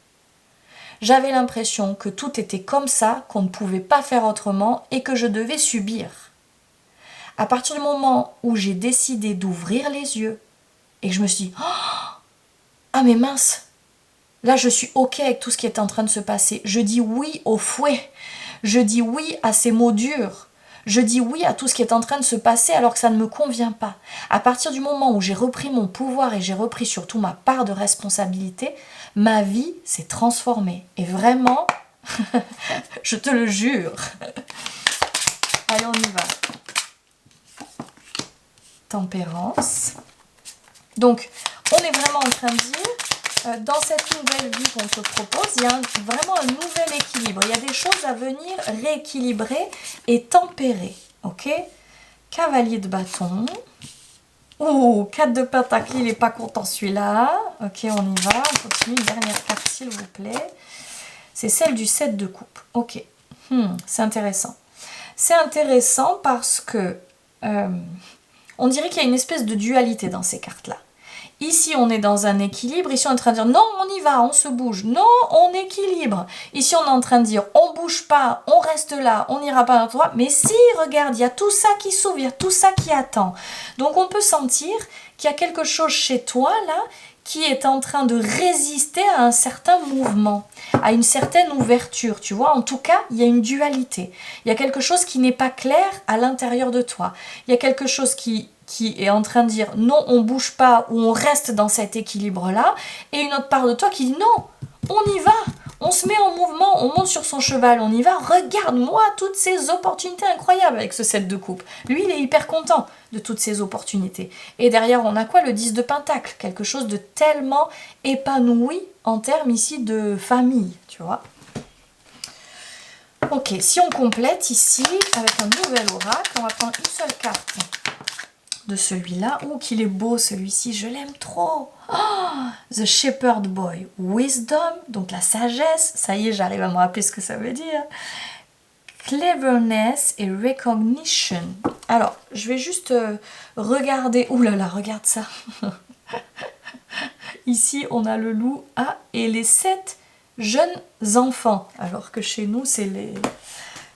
A: J'avais l'impression que tout était comme ça, qu'on ne pouvait pas faire autrement et que je devais subir. À partir du moment où j'ai décidé d'ouvrir les yeux et que je me suis dit « Ah mais mince, là je suis ok avec tout ce qui est en train de se passer. Je dis oui au fouet. Je dis oui à ces mots durs. Je dis oui à tout ce qui est en train de se passer alors que ça ne me convient pas. » À partir du moment où j'ai repris mon pouvoir et j'ai repris surtout ma part de responsabilité, ma vie s'est transformée. Et vraiment, je te le jure. Allez, on y va. Tempérance. Donc, on est vraiment en train de dire, dans cette nouvelle vie qu'on te propose, il y a vraiment un nouvel équilibre. Il y a des choses à venir rééquilibrer et tempérer. Ok? Cavalier de bâton. Oh, 4 de pentacle, il n'est pas content celui-là. Ok, on y va. On continue. Une dernière carte, s'il vous plaît. C'est celle du 7 de coupe. Ok. C'est intéressant. C'est intéressant parce que on dirait qu'il y a une espèce de dualité dans ces cartes-là. Ici, on est dans un équilibre. Ici, on est en train de dire non, on y va, on se bouge. Non, on équilibre. Ici, on est en train de dire on bouge pas, on reste là, on n'ira pas dans le droit. Mais si, regarde, il y a tout ça qui s'ouvre, il y a tout ça qui attend. Donc, on peut sentir qu'il y a quelque chose chez toi, là, qui est en train de résister à un certain mouvement, à une certaine ouverture, tu vois. En tout cas, il y a une dualité. Il y a quelque chose qui n'est pas clair à l'intérieur de toi. Il y a quelque chose qui est en train de dire non, on bouge pas ou on reste dans cet équilibre-là, et une autre part de toi qui dit non, on y va, On se met en mouvement, on monte sur son cheval, on y va. Regarde-moi toutes ces opportunités incroyables avec ce 7 de coupe. Lui, il est hyper content de toutes ces opportunités. Et derrière, on a quoi? Le 10 de pentacle. Quelque chose de tellement épanoui en termes ici de famille, tu vois. Ok, si on complète ici avec un nouvel oracle, on va prendre une seule carte de celui-là. Oh, qu'il est beau celui-ci, je l'aime trop. Oh, The Shepherd Boy, Wisdom, donc la sagesse, ça y est, j'arrive à me rappeler ce que ça veut dire. Cleverness et Recognition. Alors, je vais juste regarder. Ouh là là, regarde ça. Ici, on a le loup et les 7 jeunes enfants. Alors que chez nous, c'est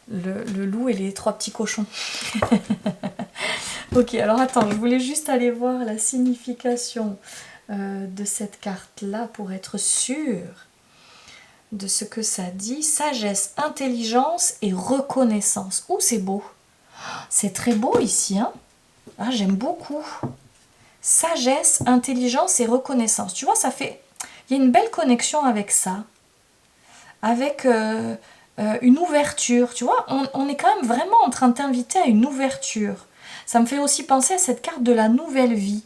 A: le loup et les 3 petits cochons. Ok, alors attends, je voulais juste aller voir la signification de cette carte-là pour être sûre de ce que ça dit. Sagesse, intelligence et reconnaissance. Ouh, c'est beau. C'est très beau ici, hein. Ah, j'aime beaucoup. Sagesse, intelligence et reconnaissance. Tu vois, ça fait... Il y a une belle connexion avec ça. Avec une ouverture. Tu vois, on est quand même vraiment en train de t'inviter à une ouverture. Ça me fait aussi penser à cette carte de la nouvelle vie.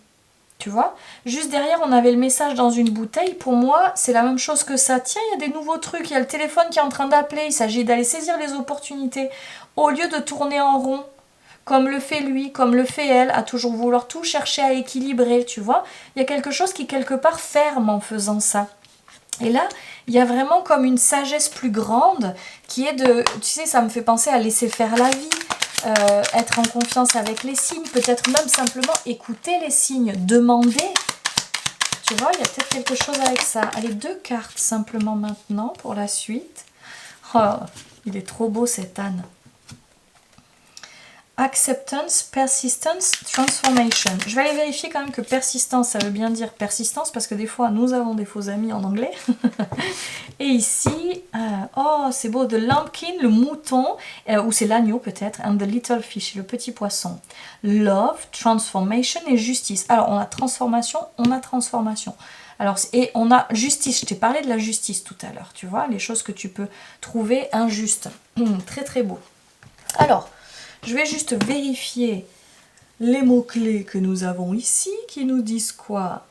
A: Tu vois, juste derrière, on avait le message dans une bouteille. Pour moi, c'est la même chose que ça. Tiens, il y a des nouveaux trucs. Il y a le téléphone qui est en train d'appeler. Il s'agit d'aller saisir les opportunités. Au lieu de tourner en rond, comme le fait lui, comme le fait elle, à toujours vouloir tout chercher à équilibrer, tu vois. Il y a quelque chose qui, quelque part, ferme en faisant ça. Et là, il y a vraiment comme une sagesse plus grande qui est de... Tu sais, ça me fait penser à laisser faire la vie. Être en confiance avec les signes, peut-être même simplement écouter les signes, demander. Tu vois, il y a peut-être quelque chose avec ça. Allez, 2 cartes simplement maintenant pour la suite. Oh, il est trop beau cet âne. Acceptance, persistence, transformation. Je vais aller vérifier quand même que persistance, ça veut bien dire persistance, parce que des fois, nous avons des faux amis en anglais. Et ici, oh, c'est beau, the lambkin, le mouton, ou c'est l'agneau peut-être, and the little fish, le petit poisson. Love, transformation et justice. Alors, on a transformation, on a transformation. Alors, et on a justice, je t'ai parlé de la justice tout à l'heure, tu vois, les choses que tu peux trouver injustes. Très très beau. Alors, je vais juste vérifier les mots-clés que nous avons ici, qui nous disent quoi?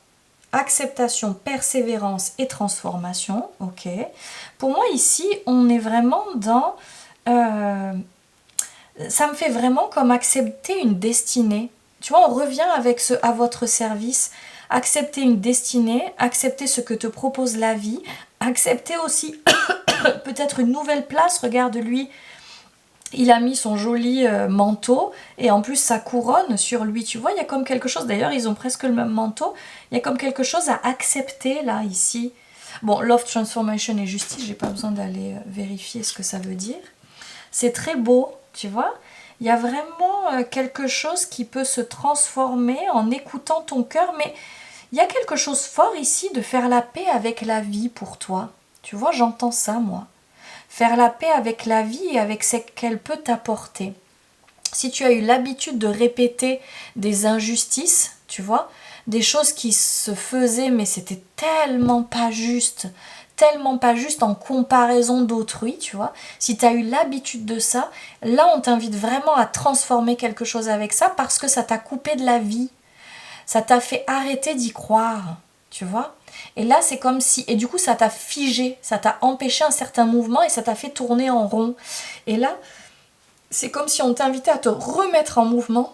A: Acceptation, persévérance et transformation. Ok. Pour moi, ici, on est vraiment dans... ça me fait vraiment comme accepter une destinée. Tu vois, on revient avec ce « à votre service ». Accepter une destinée, accepter ce que te propose la vie, accepter aussi peut-être une nouvelle place. Regarde lui. Il a mis son joli manteau et en plus sa couronne sur lui. Tu vois, il y a comme quelque chose, d'ailleurs ils ont presque le même manteau, il y a comme quelque chose à accepter là, ici. Bon, Love, Transformation et Justice, j'ai pas besoin d'aller vérifier ce que ça veut dire. C'est très beau, tu vois. Il y a vraiment quelque chose qui peut se transformer en écoutant ton cœur, mais il y a quelque chose fort ici de faire la paix avec la vie pour toi. Tu vois, j'entends ça moi. Faire la paix avec la vie et avec ce qu'elle peut t'apporter. Si tu as eu l'habitude de répéter des injustices, tu vois, des choses qui se faisaient mais c'était tellement pas juste en comparaison d'autrui, tu vois. Si tu as eu l'habitude de ça, là on t'invite vraiment à transformer quelque chose avec ça parce que ça t'a coupé de la vie. Ça t'a fait arrêter d'y croire, tu vois. Et là, c'est comme si... Et du coup, ça t'a figé, ça t'a empêché un certain mouvement et ça t'a fait tourner en rond. Et là, c'est comme si on t'invitait à te remettre en mouvement,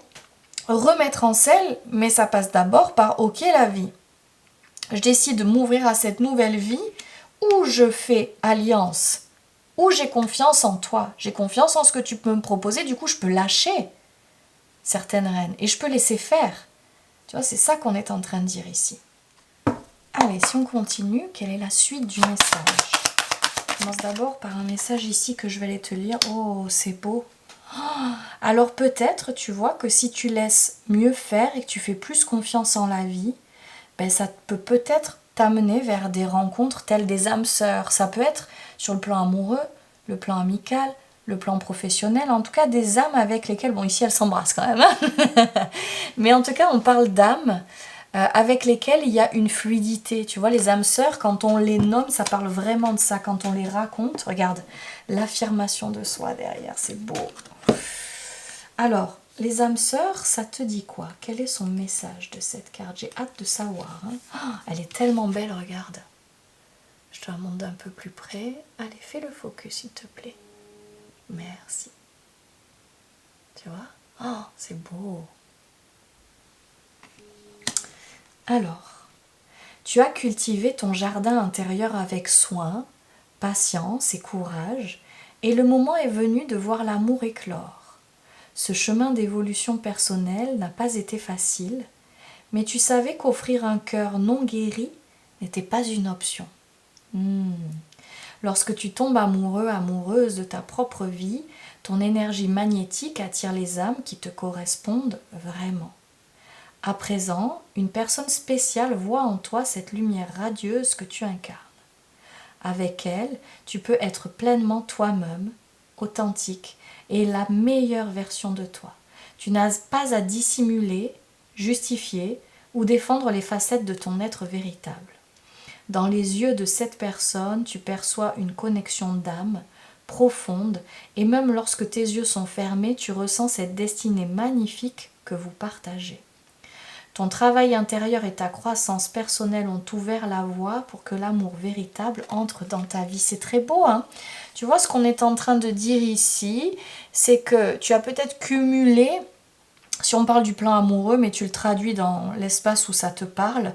A: remettre en selle, mais ça passe d'abord par « Ok, la vie, je décide de m'ouvrir à cette nouvelle vie où je fais alliance, où j'ai confiance en toi, j'ai confiance en ce que tu peux me proposer, du coup, je peux lâcher certaines rênes et je peux laisser faire. » Tu vois, c'est ça qu'on est en train de dire ici. Allez, si on continue, quelle est la suite du message? Je commence d'abord par un message ici que je vais aller te lire. Oh, c'est beau. Oh, alors peut-être, tu vois, que si tu laisses mieux faire et que tu fais plus confiance en la vie, ben ça peut peut-être t'amener vers des rencontres telles des âmes sœurs. Ça peut être sur le plan amoureux, le plan amical, le plan professionnel, en tout cas des âmes avec lesquelles, bon ici elles s'embrassent quand même, hein mais en tout cas on parle d'âmes avec lesquels il y a une fluidité. Tu vois, les âmes sœurs, quand on les nomme, ça parle vraiment de ça. Quand on les raconte, regarde, l'affirmation de soi derrière, c'est beau. Alors, les âmes sœurs, ça te dit quoi? Quel est son message de cette carte? J'ai hâte de savoir. Hein. Oh, elle est tellement belle, regarde. Je te la montre d'un peu plus près. Allez, fais le focus, s'il te plaît. Merci. Tu vois? Oh, c'est beau. Alors, tu as cultivé ton jardin intérieur avec soin, patience et courage, et le moment est venu de voir l'amour éclore. Ce chemin d'évolution personnelle n'a pas été facile, mais tu savais qu'offrir un cœur non guéri n'était pas une option. Lorsque tu tombes amoureux, amoureuse de ta propre vie, ton énergie magnétique attire les âmes qui te correspondent vraiment. À présent, une personne spéciale voit en toi cette lumière radieuse que tu incarnes. Avec elle, tu peux être pleinement toi-même, authentique et la meilleure version de toi. Tu n'as pas à dissimuler, justifier ou défendre les facettes de ton être véritable. Dans les yeux de cette personne, tu perçois une connexion d'âme profonde et même lorsque tes yeux sont fermés, tu ressens cette destinée magnifique que vous partagez. Ton travail intérieur et ta croissance personnelle ont ouvert la voie pour que l'amour véritable entre dans ta vie. C'est très beau, hein? Tu vois, ce qu'on est en train de dire ici, c'est que tu as peut-être cumulé, si on parle du plan amoureux, mais tu le traduis dans l'espace où ça te parle,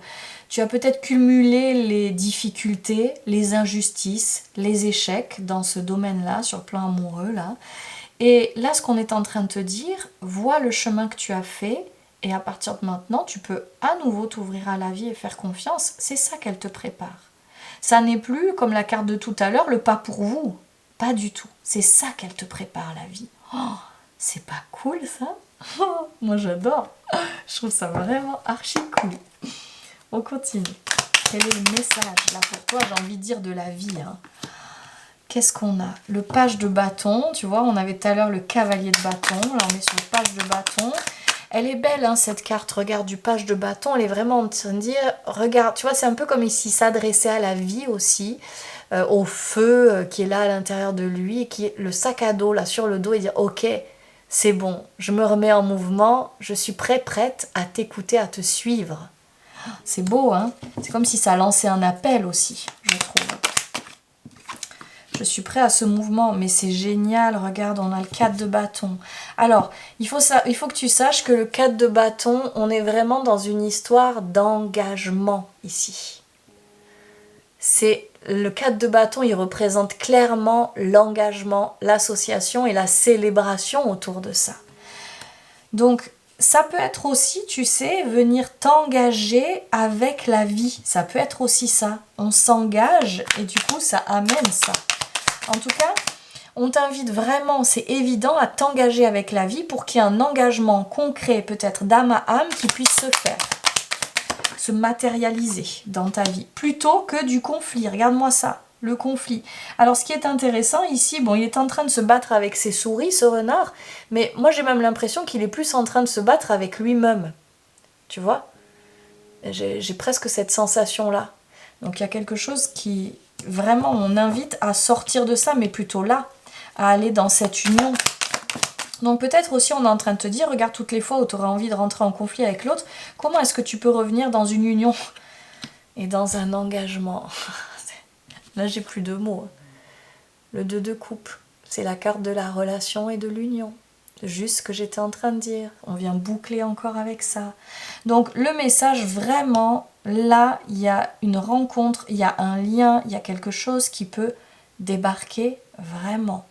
A: tu as peut-être cumulé les difficultés, les injustices, les échecs dans ce domaine-là, sur le plan amoureux, là. Et là, ce qu'on est en train de te dire, vois le chemin que tu as fait, et à partir de maintenant, tu peux à nouveau t'ouvrir à la vie et faire confiance. C'est ça qu'elle te prépare. Ça n'est plus, comme la carte de tout à l'heure, le pas pour vous. Pas du tout. C'est ça qu'elle te prépare, la vie. Oh, c'est pas cool, ça? Moi, j'adore. Je trouve ça vraiment archi cool. On continue. Quel est le message, là, pour toi? J'ai envie de dire de la vie, hein. Qu'est-ce qu'on a? Le page de bâton. Tu vois, on avait tout à l'heure le cavalier de bâton. Là, on est sur le page de bâton. Elle est belle, hein, cette carte, regarde, du page de bâton, elle est vraiment en train de dire, regarde, tu vois, c'est un peu comme s'il s'adressait à la vie aussi, au feu qui est là à l'intérieur de lui, et qui est le sac à dos là sur le dos, et dire, ok, c'est bon, je me remets en mouvement, je suis prête à t'écouter, à te suivre. C'est beau, hein? C'est comme si ça lançait un appel aussi, je trouve. Je suis prêt à ce mouvement, mais c'est génial, regarde, on a le 4 de bâton. Alors, il faut que tu saches que le 4 de bâton, on est vraiment dans une histoire d'engagement ici. C'est le 4 de bâton, il représente clairement l'engagement, l'association et la célébration autour de ça. Donc, ça peut être aussi, tu sais, venir t'engager avec la vie. Ça peut être aussi ça. On s'engage et du coup, ça amène ça. En tout cas, on t'invite vraiment, c'est évident, à t'engager avec la vie pour qu'il y ait un engagement concret, peut-être d'âme à âme, qui puisse se faire, se matérialiser dans ta vie, plutôt que du conflit. Regarde-moi ça, le conflit. Alors, ce qui est intéressant ici, bon, il est en train de se battre avec ses souris, ce renard, mais moi, j'ai même l'impression qu'il est plus en train de se battre avec lui-même. Tu vois? J'ai presque cette sensation-là. Donc, il y a quelque chose qui... Vraiment, on invite à sortir de ça, mais plutôt là, à aller dans cette union. Donc peut-être aussi, on est en train de te dire, regarde toutes les fois où tu auras envie de rentrer en conflit avec l'autre, comment est-ce que tu peux revenir dans une union et dans un engagement? Là, j'ai plus de mots. Le 2 de coupe, c'est la carte de la relation et de l'union. C'est juste ce que j'étais en train de dire. On vient boucler encore avec ça. Donc le message, vraiment, là, il y a une rencontre, il y a un lien, il y a quelque chose qui peut débarquer vraiment.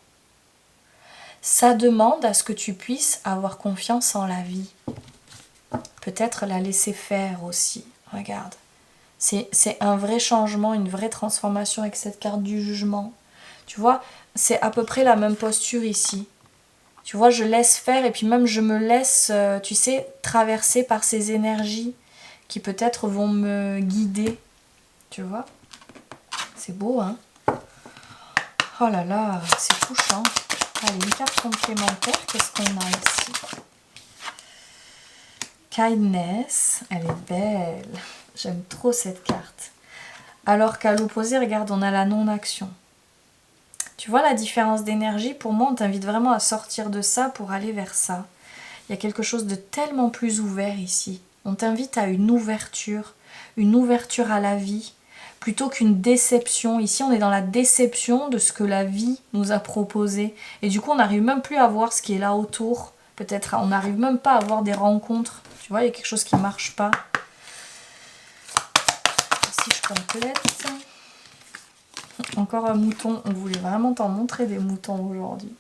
A: Ça demande à ce que tu puisses avoir confiance en la vie. Peut-être la laisser faire aussi. Regarde. C'est un vrai changement, une vraie transformation avec cette carte du jugement. Tu vois, c'est à peu près la même posture ici. Tu vois, je laisse faire et puis même je me laisse, tu sais, traverser par ces énergies qui peut-être vont me guider. Tu vois? C'est beau, hein? Oh là là, c'est touchant. Allez, une carte complémentaire, qu'est-ce qu'on a ici? Kindness, elle est belle. J'aime trop cette carte. Alors qu'à l'opposé, regarde, on a la non-action. Tu vois la différence d'énergie? Pour moi, on t'invite vraiment à sortir de ça pour aller vers ça. Il y a quelque chose de tellement plus ouvert ici. On t'invite à une ouverture à la vie, plutôt qu'une déception. Ici, on est dans la déception de ce que la vie nous a proposé. Et du coup, on n'arrive même plus à voir ce qui est là autour. Peut-être, on n'arrive même pas à avoir des rencontres. Tu vois, il y a quelque chose qui ne marche pas. Ici, je complète. Encore un mouton. On voulait vraiment t'en montrer des moutons aujourd'hui.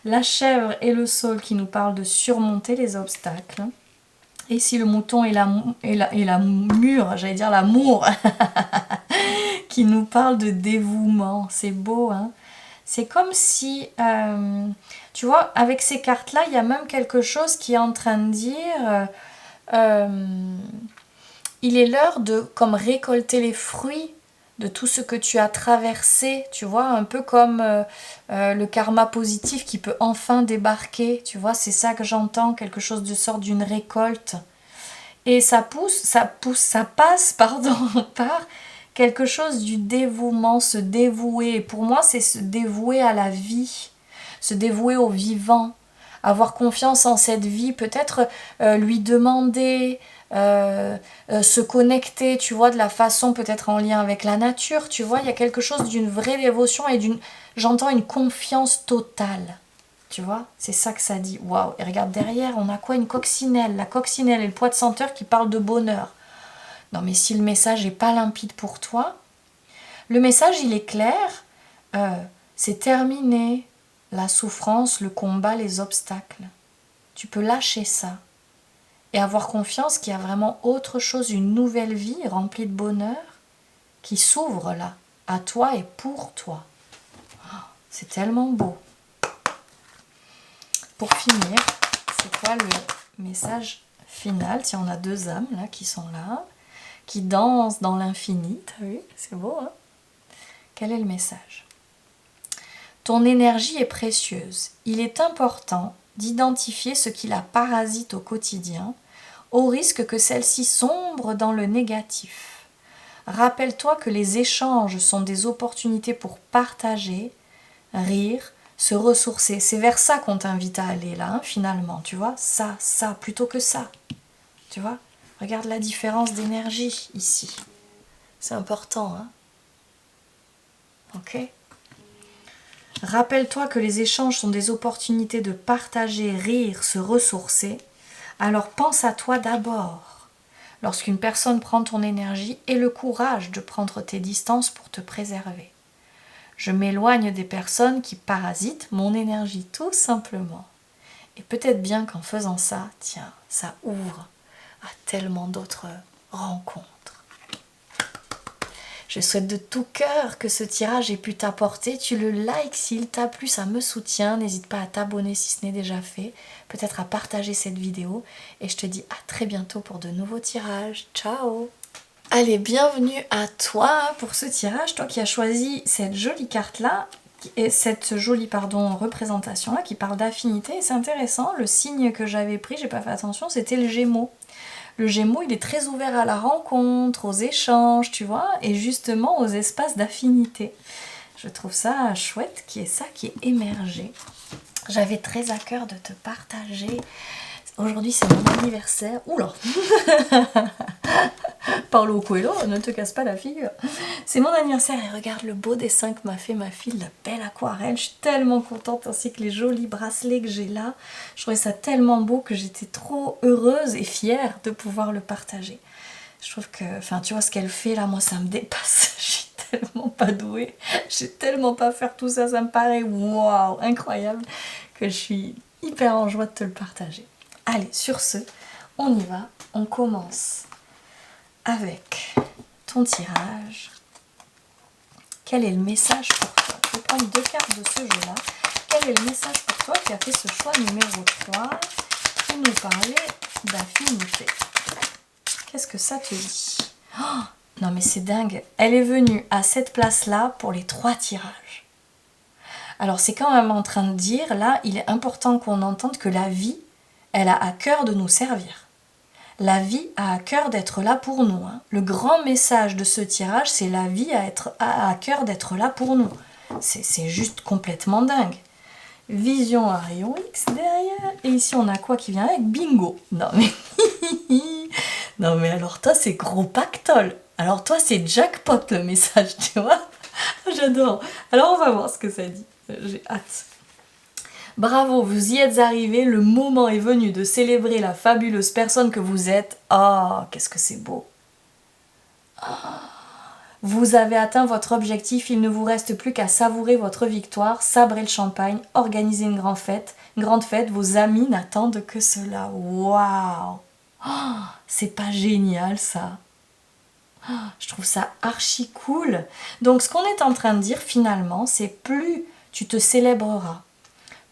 A: La chèvre et le saule qui nous parlent de surmonter les obstacles. Et si le mouton et la mûre, j'allais dire l'amour, qui nous parle de dévouement. C'est beau, hein? C'est comme si, tu vois, avec ces cartes-là, il y a même quelque chose qui est en train de dire, il est l'heure de comme récolter les fruits de tout ce que tu as traversé, tu vois, un peu comme le karma positif qui peut enfin débarquer, tu vois, c'est ça que j'entends, quelque chose de sorte d'une récolte. Et ça passe, pardon, par quelque chose du dévouement, se dévouer. Et pour moi, c'est se dévouer à la vie, se dévouer au vivant, avoir confiance en cette vie, peut-être lui demander, se connecter, tu vois, de la façon peut-être en lien avec la nature, tu vois, il y a quelque chose d'une vraie dévotion et j'entends une confiance totale. Tu vois, c'est ça que ça dit. Waouh! Et regarde derrière, on a quoi? Une coccinelle. La coccinelle et le poids de senteur qui parlent de bonheur. Non mais si le message n'est pas limpide pour toi, le message il est clair. C'est terminé. La souffrance, le combat, les obstacles. Tu peux lâcher ça. Et avoir confiance qu'il y a vraiment autre chose, une nouvelle vie remplie de bonheur qui s'ouvre là, à toi et pour toi. Oh, c'est tellement beau. Pour finir, c'est quoi le message final? Tiens, on a deux âmes là qui sont là, qui dansent dans l'infini. T'as vu? C'est beau, hein? Quel est le message? Ton énergie est précieuse. Il est important d'identifier ce qui la parasite au quotidien, au risque que celle-ci sombre dans le négatif. Rappelle-toi que les échanges sont des opportunités pour partager, rire, se ressourcer. C'est vers ça qu'on t'invite à aller là, hein, finalement, tu vois, ça, plutôt que ça. Tu vois, regarde la différence d'énergie ici. C'est important, hein. Ok? Rappelle-toi que les échanges sont des opportunités de partager, rire, se ressourcer. Alors pense à toi d'abord. Lorsqu'une personne prend ton énergie, aie le courage de prendre tes distances pour te préserver. Je m'éloigne des personnes qui parasitent mon énergie, tout simplement. Et peut-être bien qu'en faisant ça, tiens, ça ouvre à tellement d'autres rencontres. Je souhaite de tout cœur que ce tirage ait pu t'apporter. Tu le likes s'il t'a plu, ça me soutient. N'hésite pas à t'abonner si ce n'est déjà fait. Peut-être à partager cette vidéo. Et je te dis à très bientôt pour de nouveaux tirages. Ciao! Allez, bienvenue à toi pour ce tirage, toi qui as choisi cette jolie carte-là, et cette jolie représentation-là qui parle d'affinité. Et c'est intéressant, le signe que j'avais pris, j'ai pas fait attention, c'était le Gémeaux. Le Gémeaux, il est très ouvert à la rencontre, aux échanges, tu vois, et justement aux espaces d'affinité. Je trouve ça chouette qu'il y ait ça qui est émergé. J'avais très à cœur de te partager. Aujourd'hui, c'est mon anniversaire. Oula! Paulo Coelho, ne te casse pas la figure. C'est mon anniversaire et regarde le beau dessin que m'a fait ma fille, la belle aquarelle. Je suis tellement contente, ainsi que les jolis bracelets que j'ai là. Je trouvais ça tellement beau que j'étais trop heureuse et fière de pouvoir le partager. Je trouve que, enfin, tu vois ce qu'elle fait là, moi ça me dépasse. Je suis tellement pas douée. Je sais tellement pas faire tout ça, ça me paraît waouh, incroyable, que je suis hyper en joie de te le partager. Allez, sur ce, on y va, on commence avec ton tirage. Quel est le message pour toi? Je vais prendre deux cartes de ce jeu-là. Quel est le message pour toi qui a fait ce choix numéro 3 qui nous parlait d'affinité? Qu'est-ce que ça te dit? Oh, non mais c'est dingue. Elle est venue à cette place-là pour les 3 tirages. Alors c'est quand même en train de dire, là, il est important qu'on entende que la vie, elle a à cœur de nous servir. La vie a à cœur d'être là pour nous. Hein. Le grand message de ce tirage, c'est la vie a à cœur d'être là pour nous. C'est juste complètement dingue. Vision Arion X derrière. Et ici, on a quoi qui vient avec? Bingo. Non mais... non mais alors toi, c'est gros pactole. Alors toi, c'est jackpot le message, tu vois. J'adore. Alors on va voir ce que ça dit. J'ai hâte. Bravo, vous y êtes arrivés. Le moment est venu de célébrer la fabuleuse personne que vous êtes. Oh, qu'est-ce que c'est beau. Oh. Vous avez atteint votre objectif, il ne vous reste plus qu'à savourer votre victoire, sabrer le champagne, organiser une grande fête, vos amis n'attendent que cela. Waouh! Oh, c'est pas génial ça? Oh, je trouve ça archi cool. Donc ce qu'on est en train de dire finalement, c'est plus tu te célébreras,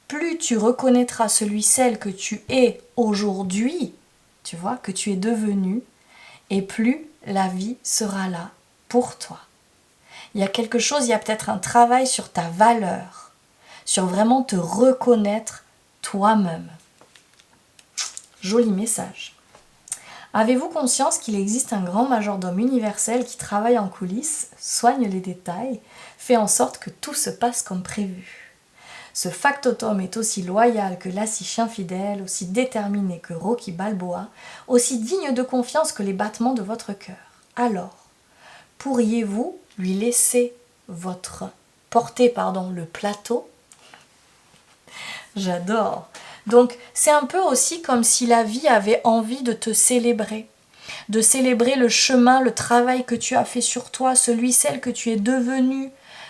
A: plus tu reconnaîtras celle que tu es aujourd'hui, tu vois, que tu es devenu, et plus la vie sera là pour toi. Il y a quelque chose, il y a peut-être un travail sur ta valeur, sur vraiment te reconnaître toi-même. Joli message. Avez-vous conscience qu'il existe un grand majordome universel qui travaille en coulisses, soigne les détails, fait en sorte que tout se passe comme prévu? Ce factotum est aussi loyal que Lassie chien fidèle, aussi déterminé que Rocky Balboa, aussi digne de confiance que les battements de votre cœur. Alors, pourriez-vous lui laisser porter le plateau? J'adore. Donc, c'est un peu aussi comme si la vie avait envie de te célébrer. De célébrer le chemin, le travail que tu as fait sur toi, celle que tu es devenue,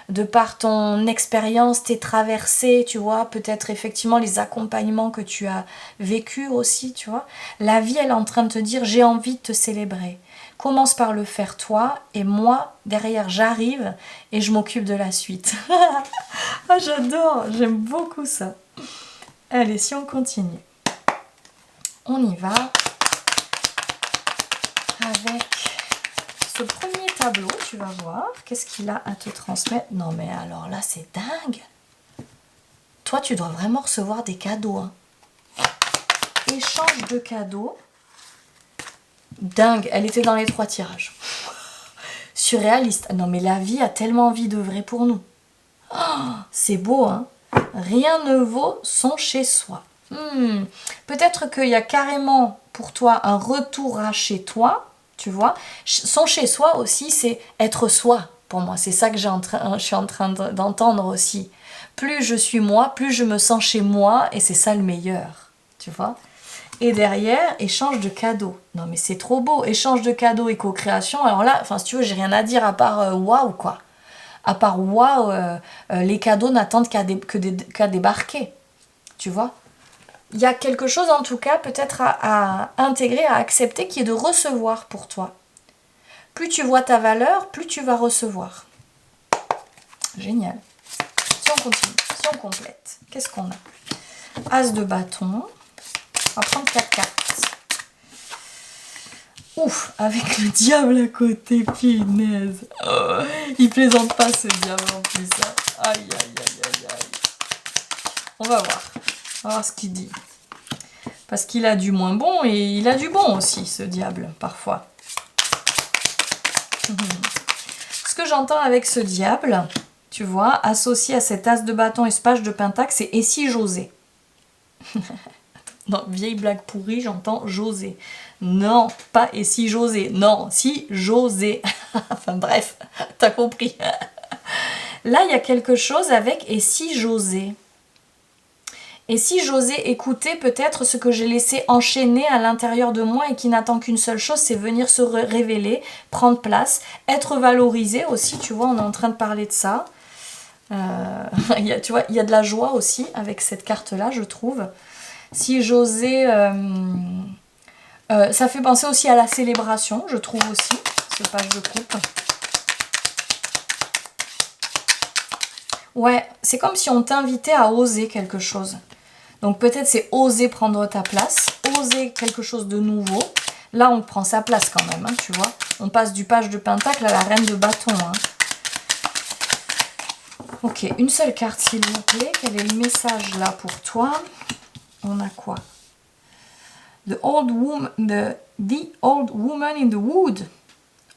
A: de par ton expérience, tes traversées, tu vois, peut-être effectivement les accompagnements que tu as vécus aussi, tu vois. La vie, elle est en train de te dire, j'ai envie de te célébrer. Commence par le faire toi, et moi, derrière, j'arrive et je m'occupe de la suite. Ah, j'adore, j'aime beaucoup ça. Allez, si on continue. On y va avec ce premier tableau, tu vas voir. Qu'est-ce qu'il a à te transmettre? Non mais alors là, c'est dingue. Toi, tu dois vraiment recevoir des cadeaux. Hein. Échange de cadeaux. Dingue, elle était dans les 3 tirages. Surréaliste. Non mais la vie a tellement envie d'œuvrer pour nous. Oh, c'est beau, hein. Rien ne vaut son chez-soi. Peut-être qu'il y a carrément pour toi un retour à chez toi, tu vois. Son chez-soi aussi, c'est être soi, pour moi. C'est ça que je suis en train d'entendre aussi. Plus je suis moi, plus je me sens chez moi, et c'est ça le meilleur, tu vois. Et derrière, échange de cadeaux. Non mais c'est trop beau, échange de cadeaux et co-création. Alors là, si tu veux, j'ai rien à dire à part waouh quoi. À part waouh, les cadeaux n'attendent qu'à débarquer. Tu vois? Il y a quelque chose en tout cas peut-être à intégrer, à accepter, qui est de recevoir pour toi. Plus tu vois ta valeur, plus tu vas recevoir. Génial. Si on continue, si on complète, qu'est-ce qu'on a? As de bâton. On va prendre 4 cartes. Ouf, avec le diable à côté, punaise. Oh, il plaisante pas ce diable en plus. Hein. Aïe, aïe, aïe, aïe, aïe. On va voir. On va voir ce qu'il dit. Parce qu'il a du moins bon et il a du bon aussi, ce diable, parfois. Ce que j'entends avec ce diable, tu vois, associé à cet as de bâton et ce page de pentacle, c'est « et si j'osais » Non, vieille blague pourrie, j'entends José. Non, pas et si j'osais. Non, si j'osais. Enfin bref, t'as compris. Là, il y a quelque chose avec et si j'osais. Et si j'osais écouter peut-être ce que j'ai laissé enchaîner à l'intérieur de moi et qui n'attend qu'une seule chose, c'est venir se révéler, prendre place, être valorisé aussi, tu vois, on est en train de parler de ça. Tu vois, il y a de la joie aussi avec cette carte-là, je trouve. Si j'osais... ça fait penser aussi à la célébration, je trouve aussi, ce page de coupe. Ouais, c'est comme si on t'invitait à oser quelque chose. Donc peut-être c'est oser prendre ta place, oser quelque chose de nouveau. Là, on prend sa place quand même, hein, tu vois. On passe du page de pentacle à la reine de bâton. Hein. Ok, une seule carte s'il vous plaît. Quel est le message là pour toi? On a quoi? The old woman in the wood.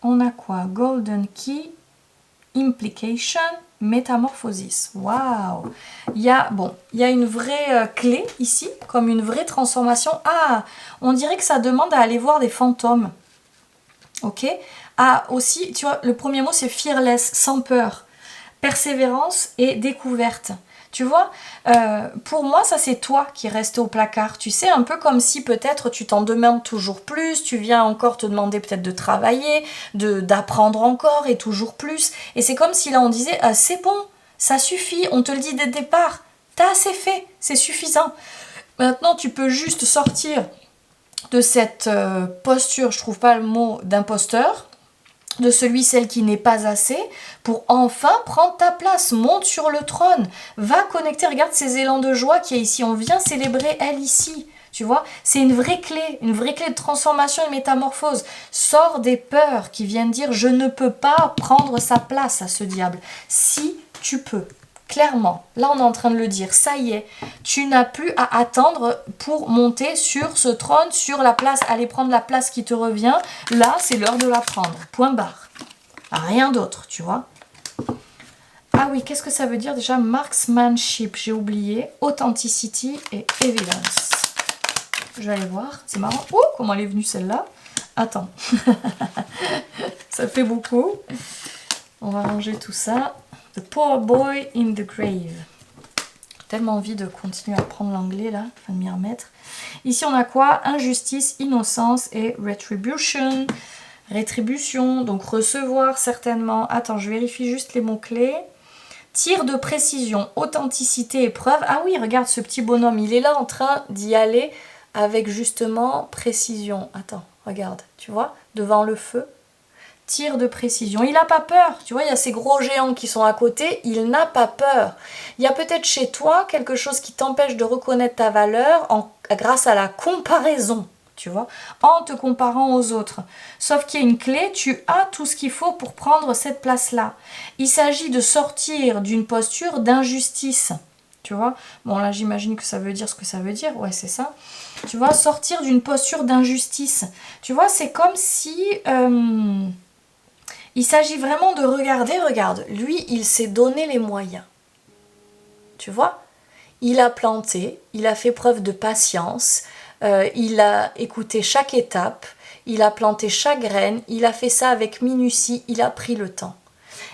A: On a quoi? Golden key, implication, métamorphosis. Waouh! Il y a une vraie clé ici, comme une vraie transformation. Ah, on dirait que ça demande à aller voir des fantômes. Ok? Ah, aussi, tu vois, le premier mot c'est fearless, sans peur. Persévérance et découverte. Tu vois, pour moi, ça c'est toi qui restes au placard. Tu sais, un peu comme si peut-être tu t'en demandes toujours plus, tu viens encore te demander peut-être de travailler, d'apprendre encore et toujours plus. Et c'est comme si là on disait, ah, c'est bon, ça suffit, on te le dit dès le départ, t'as assez fait, c'est suffisant. Maintenant, tu peux juste sortir de cette posture, je trouve pas le mot, d'imposteur, de celui, celle qui n'est pas assez, pour enfin prendre ta place, monte sur le trône, va connecter, regarde ces élans de joie qu'il y a ici, on vient célébrer elle ici, tu vois, c'est une vraie clé de transformation et de métamorphose, sors des peurs qui viennent dire je ne peux pas prendre sa place à ce diable, si tu peux. Clairement, là on est en train de le dire, ça y est, tu n'as plus à attendre pour monter sur ce trône, sur la place, aller prendre la place qui te revient. Là, c'est l'heure de la prendre, point barre. Rien d'autre, tu vois. Ah oui, qu'est-ce que ça veut dire déjà? Marksmanship, j'ai oublié, authenticity et evidence. Je vais aller voir, c'est marrant. Oh, comment elle est venue celle-là? Attends, ça fait beaucoup. On va ranger tout ça. The poor boy in the grave. Tellement envie de continuer à apprendre l'anglais là, enfin de m'y remettre. Ici on a quoi? Injustice, innocence et retribution. Rétribution, donc recevoir certainement. Attends, je vérifie juste les mots-clés. Tir de précision, authenticité et preuve. Ah oui, regarde ce petit bonhomme, il est là en train d'y aller avec justement précision. Attends, regarde, tu vois, devant le feu. Tir de précision. Il n'a pas peur. Tu vois, il y a ces gros géants qui sont à côté. Il n'a pas peur. Il y a peut-être chez toi quelque chose qui t'empêche de reconnaître ta valeur grâce à la comparaison. Tu vois, en te comparant aux autres. Sauf qu'il y a une clé, tu as tout ce qu'il faut pour prendre cette place-là. Il s'agit de sortir d'une posture d'injustice. Tu vois, bon là j'imagine que ça veut dire ce que ça veut dire. Ouais, c'est ça. Tu vois, sortir d'une posture d'injustice. Tu vois, c'est comme si... il s'agit vraiment de regarder, regarde, lui, il s'est donné les moyens. Tu vois? Il a planté, il a fait preuve de patience, il a écouté chaque étape, il a planté chaque graine, il a fait ça avec minutie, il a pris le temps.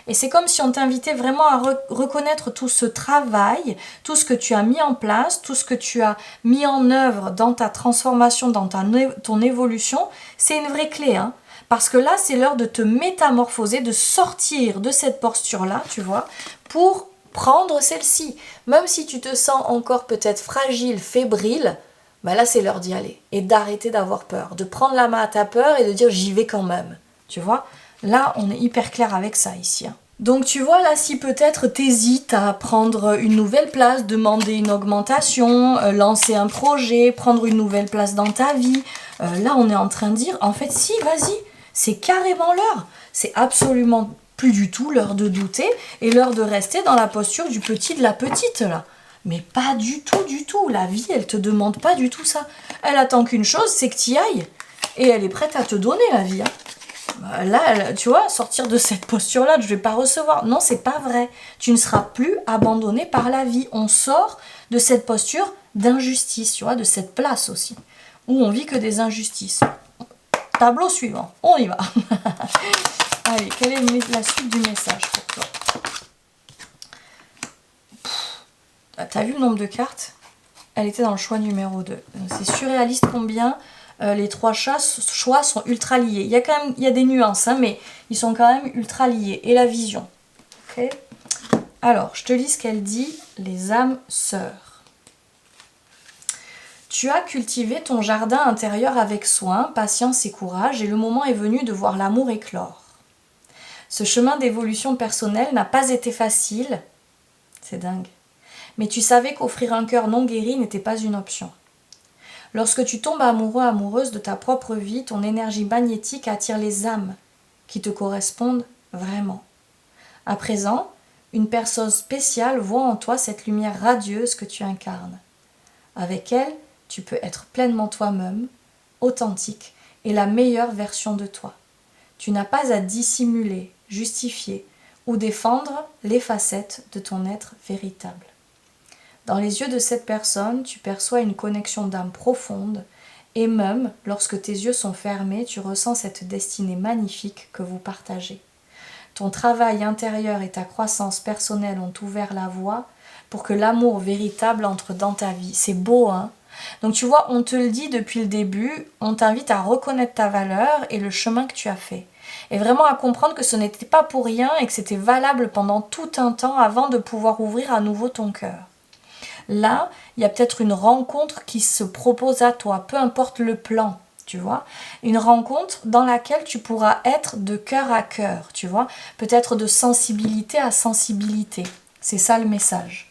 A: Et c'est comme si on t'invitait vraiment à reconnaître tout ce travail, tout ce que tu as mis en place, tout ce que tu as mis en œuvre dans ta transformation, dans ton évolution. C'est une vraie clé, hein. Parce que là, c'est l'heure de te métamorphoser, de sortir de cette posture-là, tu vois, pour prendre celle-ci. Même si tu te sens encore peut-être fragile, fébrile, bah là, c'est l'heure d'y aller. Et d'arrêter d'avoir peur, de prendre la main à ta peur et de dire j'y vais quand même. Tu vois, là, on est hyper clair avec ça ici. Hein. Donc tu vois, là, si peut-être t'hésites à prendre une nouvelle place, demander une augmentation, lancer un projet, prendre une nouvelle place dans ta vie, là, on est en train de dire, en fait, si, vas-y. C'est carrément l'heure. C'est absolument plus du tout l'heure de douter et l'heure de rester dans la posture du petit, de la petite là. Mais pas du tout, du tout. La vie, elle te demande pas du tout ça. Elle attend qu'une chose, c'est que tu y ailles. Et elle est prête à te donner la vie. Hein. Là, tu vois, sortir de cette posture-là, je vais pas recevoir. Non, c'est pas vrai. Tu ne seras plus abandonné par la vie. On sort de cette posture d'injustice, tu vois, de cette place aussi, où on vit que des injustices. Tableau suivant, on y va. Allez, quelle est la suite du message pour toi? T'as vu le nombre de cartes? Elle était dans le choix numéro 2. C'est surréaliste combien les trois choix sont ultra liés. Il y a des nuances, hein, mais ils sont quand même ultra liés. Et la vision. Okay. Alors, je te lis ce qu'elle dit, les âmes sœurs. Tu as cultivé ton jardin intérieur avec soin, patience et courage, et le moment est venu de voir l'amour éclore. Ce chemin d'évolution personnelle n'a pas été facile, c'est dingue, mais tu savais qu'offrir un cœur non guéri n'était pas une option. Lorsque tu tombes amoureux, amoureuse de ta propre vie, ton énergie magnétique attire les âmes qui te correspondent vraiment. À présent, une personne spéciale voit en toi cette lumière radieuse que tu incarnes. Avec elle, tu peux être pleinement toi-même, authentique et la meilleure version de toi. Tu n'as pas à dissimuler, justifier ou défendre les facettes de ton être véritable. Dans les yeux de cette personne, tu perçois une connexion d'âme profonde et même lorsque tes yeux sont fermés, tu ressens cette destinée magnifique que vous partagez. Ton travail intérieur et ta croissance personnelle ont ouvert la voie pour que l'amour véritable entre dans ta vie. C'est beau, hein? Donc tu vois, on te le dit depuis le début, on t'invite à reconnaître ta valeur et le chemin que tu as fait. Et vraiment à comprendre que ce n'était pas pour rien et que c'était valable pendant tout un temps avant de pouvoir ouvrir à nouveau ton cœur. Là, il y a peut-être une rencontre qui se propose à toi, peu importe le plan, tu vois. Une rencontre dans laquelle tu pourras être de cœur à cœur, tu vois. Peut-être de sensibilité à sensibilité. C'est ça le message.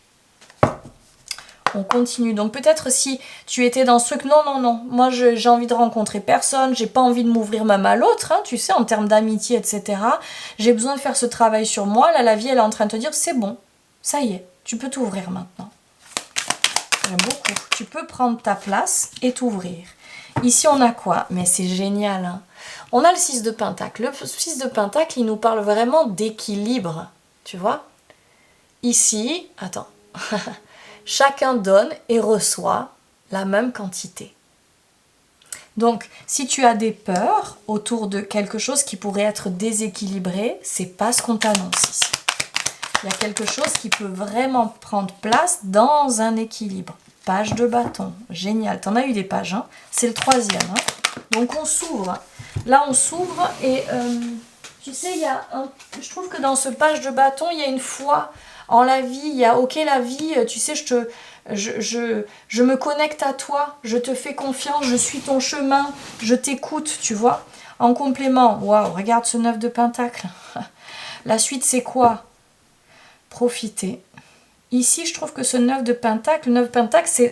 A: On continue. Donc peut-être si tu étais dans ce truc, non, moi j'ai envie de rencontrer personne, j'ai pas envie de m'ouvrir même à l'autre, hein, tu sais, en termes d'amitié, etc. J'ai besoin de faire ce travail sur moi. Là, la vie, elle est en train de te dire, c'est bon, ça y est, tu peux t'ouvrir maintenant. J'aime beaucoup. Tu peux prendre ta place et t'ouvrir. Ici, on a quoi? Mais c'est génial, hein. On a le 6 de Pentacle. Le 6 de Pentacle, il nous parle vraiment d'équilibre, tu vois. Ici, attends, chacun donne et reçoit la même quantité. Donc, si tu as des peurs autour de quelque chose qui pourrait être déséquilibré, c'est pas ce qu'on t'annonce ici. Il y a quelque chose qui peut vraiment prendre place dans un équilibre. Page de bâton, génial. T'en as eu des pages, hein. C'est le 3e. Hein. Donc on s'ouvre. Là, on s'ouvre et tu sais, je trouve que dans ce page de bâton, il y a une foi en la vie. Il y a, ok, la vie, tu sais, je me connecte à toi, je te fais confiance, je suis ton chemin, je t'écoute, tu vois. En complément, waouh, regarde ce 9 de Pentacle. La suite, c'est quoi? Profiter. Ici, je trouve que ce 9 de Pentacle,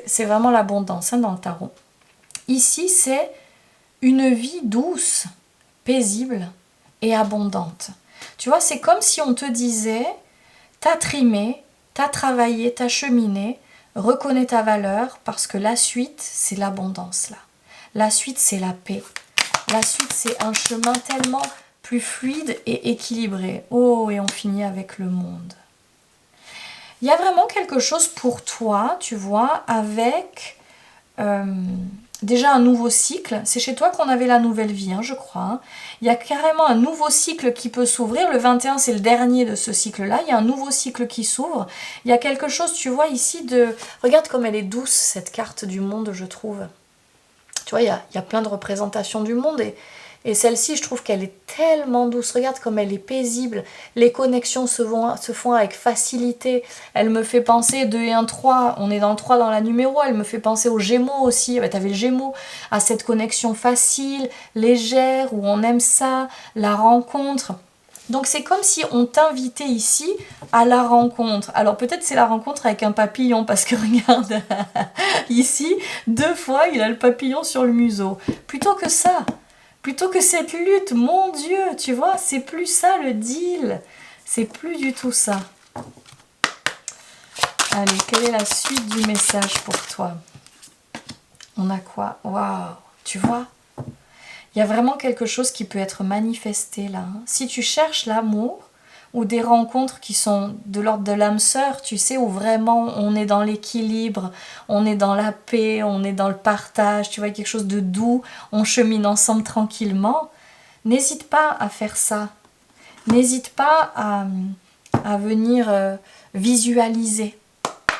A: c'est vraiment l'abondance, hein, dans le tarot. Ici, c'est une vie douce, paisible et abondante. Tu vois, c'est comme si on te disait, t'as trimé, t'as travaillé, t'as cheminé, reconnais ta valeur parce que la suite, c'est l'abondance là. La suite, c'est la paix. La suite, c'est un chemin tellement plus fluide et équilibré. Oh, et on finit avec le monde. Il y a vraiment quelque chose pour toi, tu vois, avec déjà un nouveau cycle. C'est chez toi qu'on avait la nouvelle vie, hein, je crois. Hein. Il y a carrément un nouveau cycle qui peut s'ouvrir. Le 21, c'est le dernier de ce cycle-là. Il y a un nouveau cycle qui s'ouvre. Il y a quelque chose, tu vois, ici de... Regarde comme elle est douce, cette carte du monde, je trouve. Tu vois, il y a plein de représentations du monde et celle-ci, je trouve qu'elle est tellement douce. Regarde comme elle est paisible. Les connexions se font avec facilité. Elle me fait penser 2 et 1, 3. On est dans le 3 dans la numéro. Elle me fait penser aux Gémeaux aussi. Tu avais le Gémeaux. À cette connexion facile, légère, où on aime ça, la rencontre. Donc c'est comme si on t'invitait ici à la rencontre. Alors peut-être c'est la rencontre avec un papillon, parce que regarde, ici, 2 fois, il a le papillon sur le museau. Plutôt que ça. Plutôt que cette lutte, mon Dieu, tu vois, c'est plus ça le deal. C'est plus du tout ça. Allez, quelle est la suite du message pour toi? On a quoi? Waouh, tu vois? Il y a vraiment quelque chose qui peut être manifesté là. Hein. Si tu cherches l'amour ou des rencontres qui sont de l'ordre de l'âme sœur, tu sais, où vraiment on est dans l'équilibre, on est dans la paix, on est dans le partage, tu vois, quelque chose de doux, on chemine ensemble tranquillement, n'hésite pas à faire ça. N'hésite pas à venir visualiser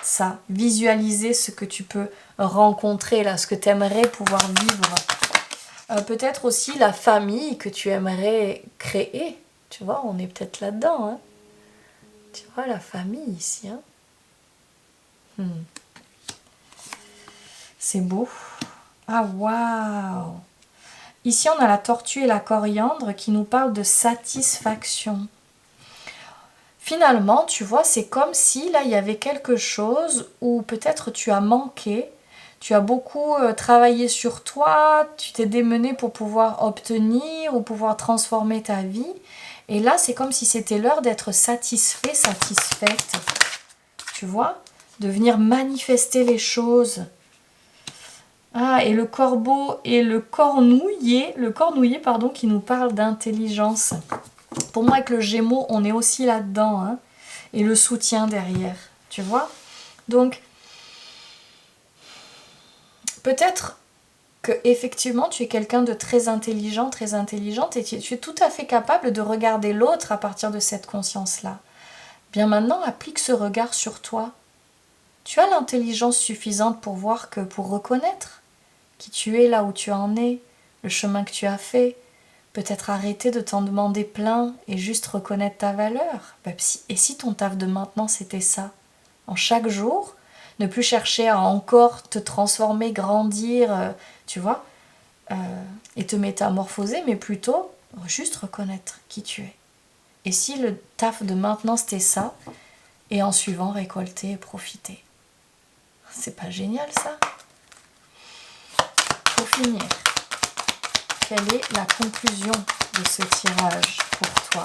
A: ça, visualiser ce que tu peux rencontrer là, ce que tu aimerais pouvoir vivre. Peut-être aussi la famille que tu aimerais créer. Tu vois, on est peut-être là-dedans. Hein. Tu vois, la famille ici. Hein. C'est beau. Ah, waouh! Ici, on a la tortue et la coriandre qui nous parlent de satisfaction. Finalement, tu vois, c'est comme si là, il y avait quelque chose où peut-être tu as manqué. Tu as beaucoup travaillé sur toi, tu t'es démené pour pouvoir obtenir ou pouvoir transformer ta vie. Et là, c'est comme si c'était l'heure d'être satisfait, satisfaite. Tu vois? De venir manifester les choses. Ah, et le corbeau et le cornouiller, pardon, qui nous parle d'intelligence. Pour moi, avec le Gémeaux, on est aussi là-dedans, hein, et le soutien derrière, tu vois. Donc, peut-être que effectivement, tu es quelqu'un de très intelligent, très intelligente, et tu es tout à fait capable de regarder l'autre à partir de cette conscience-là. Bien maintenant, applique ce regard sur toi. Tu as l'intelligence suffisante pour voir que, pour reconnaître qui tu es là où tu en es, le chemin que tu as fait, peut-être arrêter de t'en demander plein et juste reconnaître ta valeur. Et si ton taf de maintenant c'était ça, en chaque jour, ne plus chercher à encore te transformer, grandir, tu vois, et te métamorphoser, mais plutôt juste reconnaître qui tu es. Et si le taf de maintenant c'était ça, et en suivant récolter et profiter. C'est pas génial ça? Pour finir, quelle est la conclusion de ce tirage pour toi?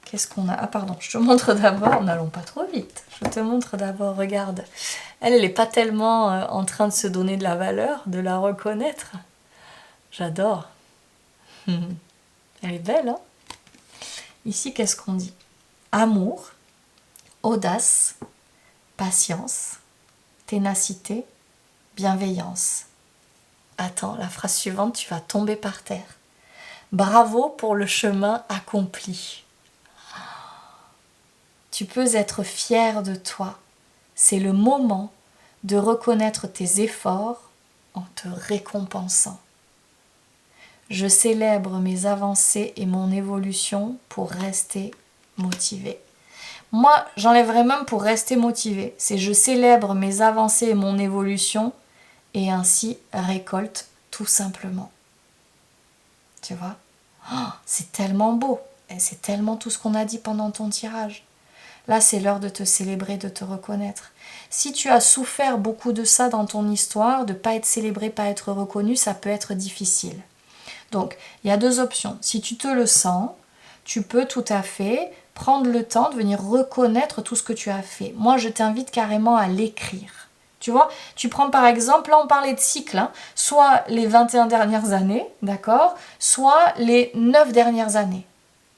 A: Qu'est-ce qu'on a? Ah pardon, je te montre d'abord, n'allons pas trop vite. Je te montre d'abord, regarde. Elle n'est pas tellement en train de se donner de la valeur, de la reconnaître. J'adore. Elle est belle, hein? Ici, qu'est-ce qu'on dit? Amour, audace, patience, ténacité, bienveillance. Attends, la phrase suivante, tu vas tomber par terre. Bravo pour le chemin accompli. Tu peux être fier de toi. C'est le moment de reconnaître tes efforts en te récompensant. Je célèbre mes avancées et mon évolution pour rester motivé. Moi, j'enlèverais même pour rester motivé. C'est je célèbre mes avancées et mon évolution et ainsi récolte tout simplement. Tu vois? Oh, c'est tellement beau. Et c'est tellement tout ce qu'on a dit pendant ton tirage. Là, c'est l'heure de te célébrer, de te reconnaître. Si tu as souffert beaucoup de ça dans ton histoire, de ne pas être célébré, pas être reconnu, ça peut être difficile. Donc, il y a deux options. Si tu te le sens, tu peux tout à fait prendre le temps de venir reconnaître tout ce que tu as fait. Moi, je t'invite carrément à l'écrire. Tu vois, tu prends par exemple, là on parlait de cycle, hein, soit les 21 dernières années, d'accord, soit les 9 dernières années.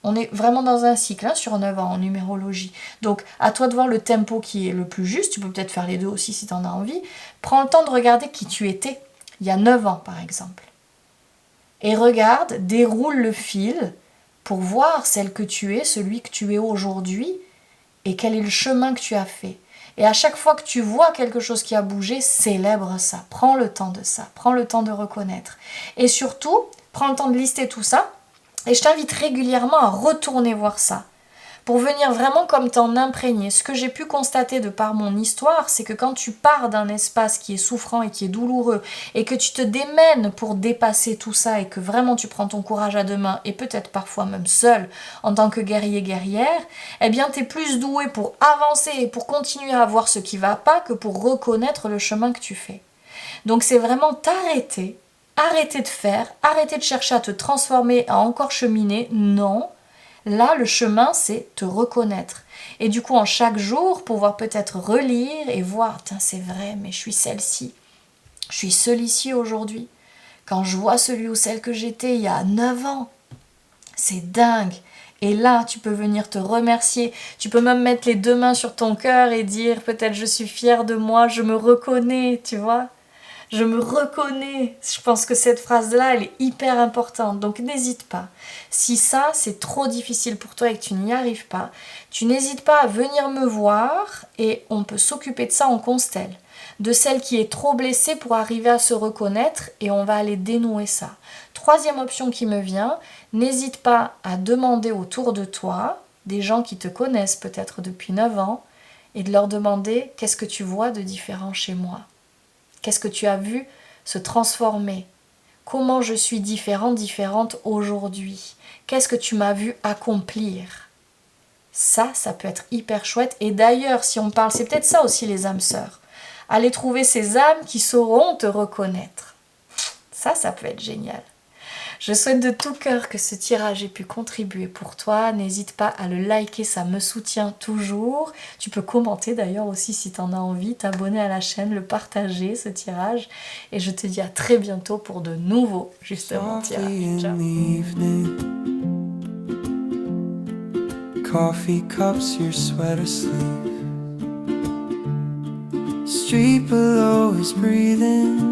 A: On est vraiment dans un cycle, hein, sur 9 ans en numérologie. Donc, à toi de voir le tempo qui est le plus juste. Tu peux peut-être faire les deux aussi si tu en as envie. Prends le temps de regarder qui tu étais il y a 9 ans, par exemple. Et regarde, déroule le fil pour voir celle que tu es, celui que tu es aujourd'hui, et quel est le chemin que tu as fait. Et à chaque fois que tu vois quelque chose qui a bougé, célèbre ça. Prends le temps de ça. Prends le temps de reconnaître. Et surtout, prends le temps de lister tout ça. Et je t'invite régulièrement à retourner voir ça, pour venir vraiment comme t'en imprégner. Ce que j'ai pu constater de par mon histoire, c'est que quand tu pars d'un espace qui est souffrant et qui est douloureux, et que tu te démènes pour dépasser tout ça, et que vraiment tu prends ton courage à deux mains, et peut-être parfois même seul, en tant que guerrier-guerrière, eh bien t'es plus doué pour avancer et pour continuer à voir ce qui va pas, que pour reconnaître le chemin que tu fais. Donc c'est vraiment t'arrêter, arrêter de faire, arrêter de chercher à te transformer, à encore cheminer. Non, là le chemin c'est te reconnaître. Et du coup en chaque jour pouvoir peut-être relire et voir, tiens c'est vrai, mais je suis celle-ci, je suis celui-ci aujourd'hui. Quand je vois celui ou celle que j'étais il y a 9 ans, c'est dingue. Et là, tu peux venir te remercier. Tu peux même mettre les deux mains sur ton cœur et dire peut-être je suis fière de moi, je me reconnais, tu vois. Je me reconnais. Je pense que cette phrase-là, elle est hyper importante. Donc n'hésite pas. Si ça, c'est trop difficile pour toi et que tu n'y arrives pas, tu n'hésites pas à venir me voir et on peut s'occuper de ça en constelle. De celle qui est trop blessée pour arriver à se reconnaître et on va aller dénouer ça. Troisième option qui me vient, n'hésite pas à demander autour de toi, des gens qui te connaissent peut-être depuis 9 ans, et de leur demander qu'est-ce que tu vois de différent chez moi. Qu'est-ce que tu as vu se transformer? Comment je suis différente aujourd'hui? Qu'est-ce que tu m'as vu accomplir? Ça peut être hyper chouette. Et d'ailleurs, si on parle, c'est peut-être ça aussi les âmes sœurs. Aller trouver ces âmes qui sauront te reconnaître. Ça peut être génial. Je souhaite de tout cœur que ce tirage ait pu contribuer pour toi. N'hésite pas à le liker, ça me soutient toujours. Tu peux commenter d'ailleurs aussi si tu en as envie, t'abonner à la chaîne, le partager ce tirage. Et je te dis à très bientôt pour de nouveaux justement tirages. Ciao.
B: Coffee cups, your sweater sleeve. Street below is breathing.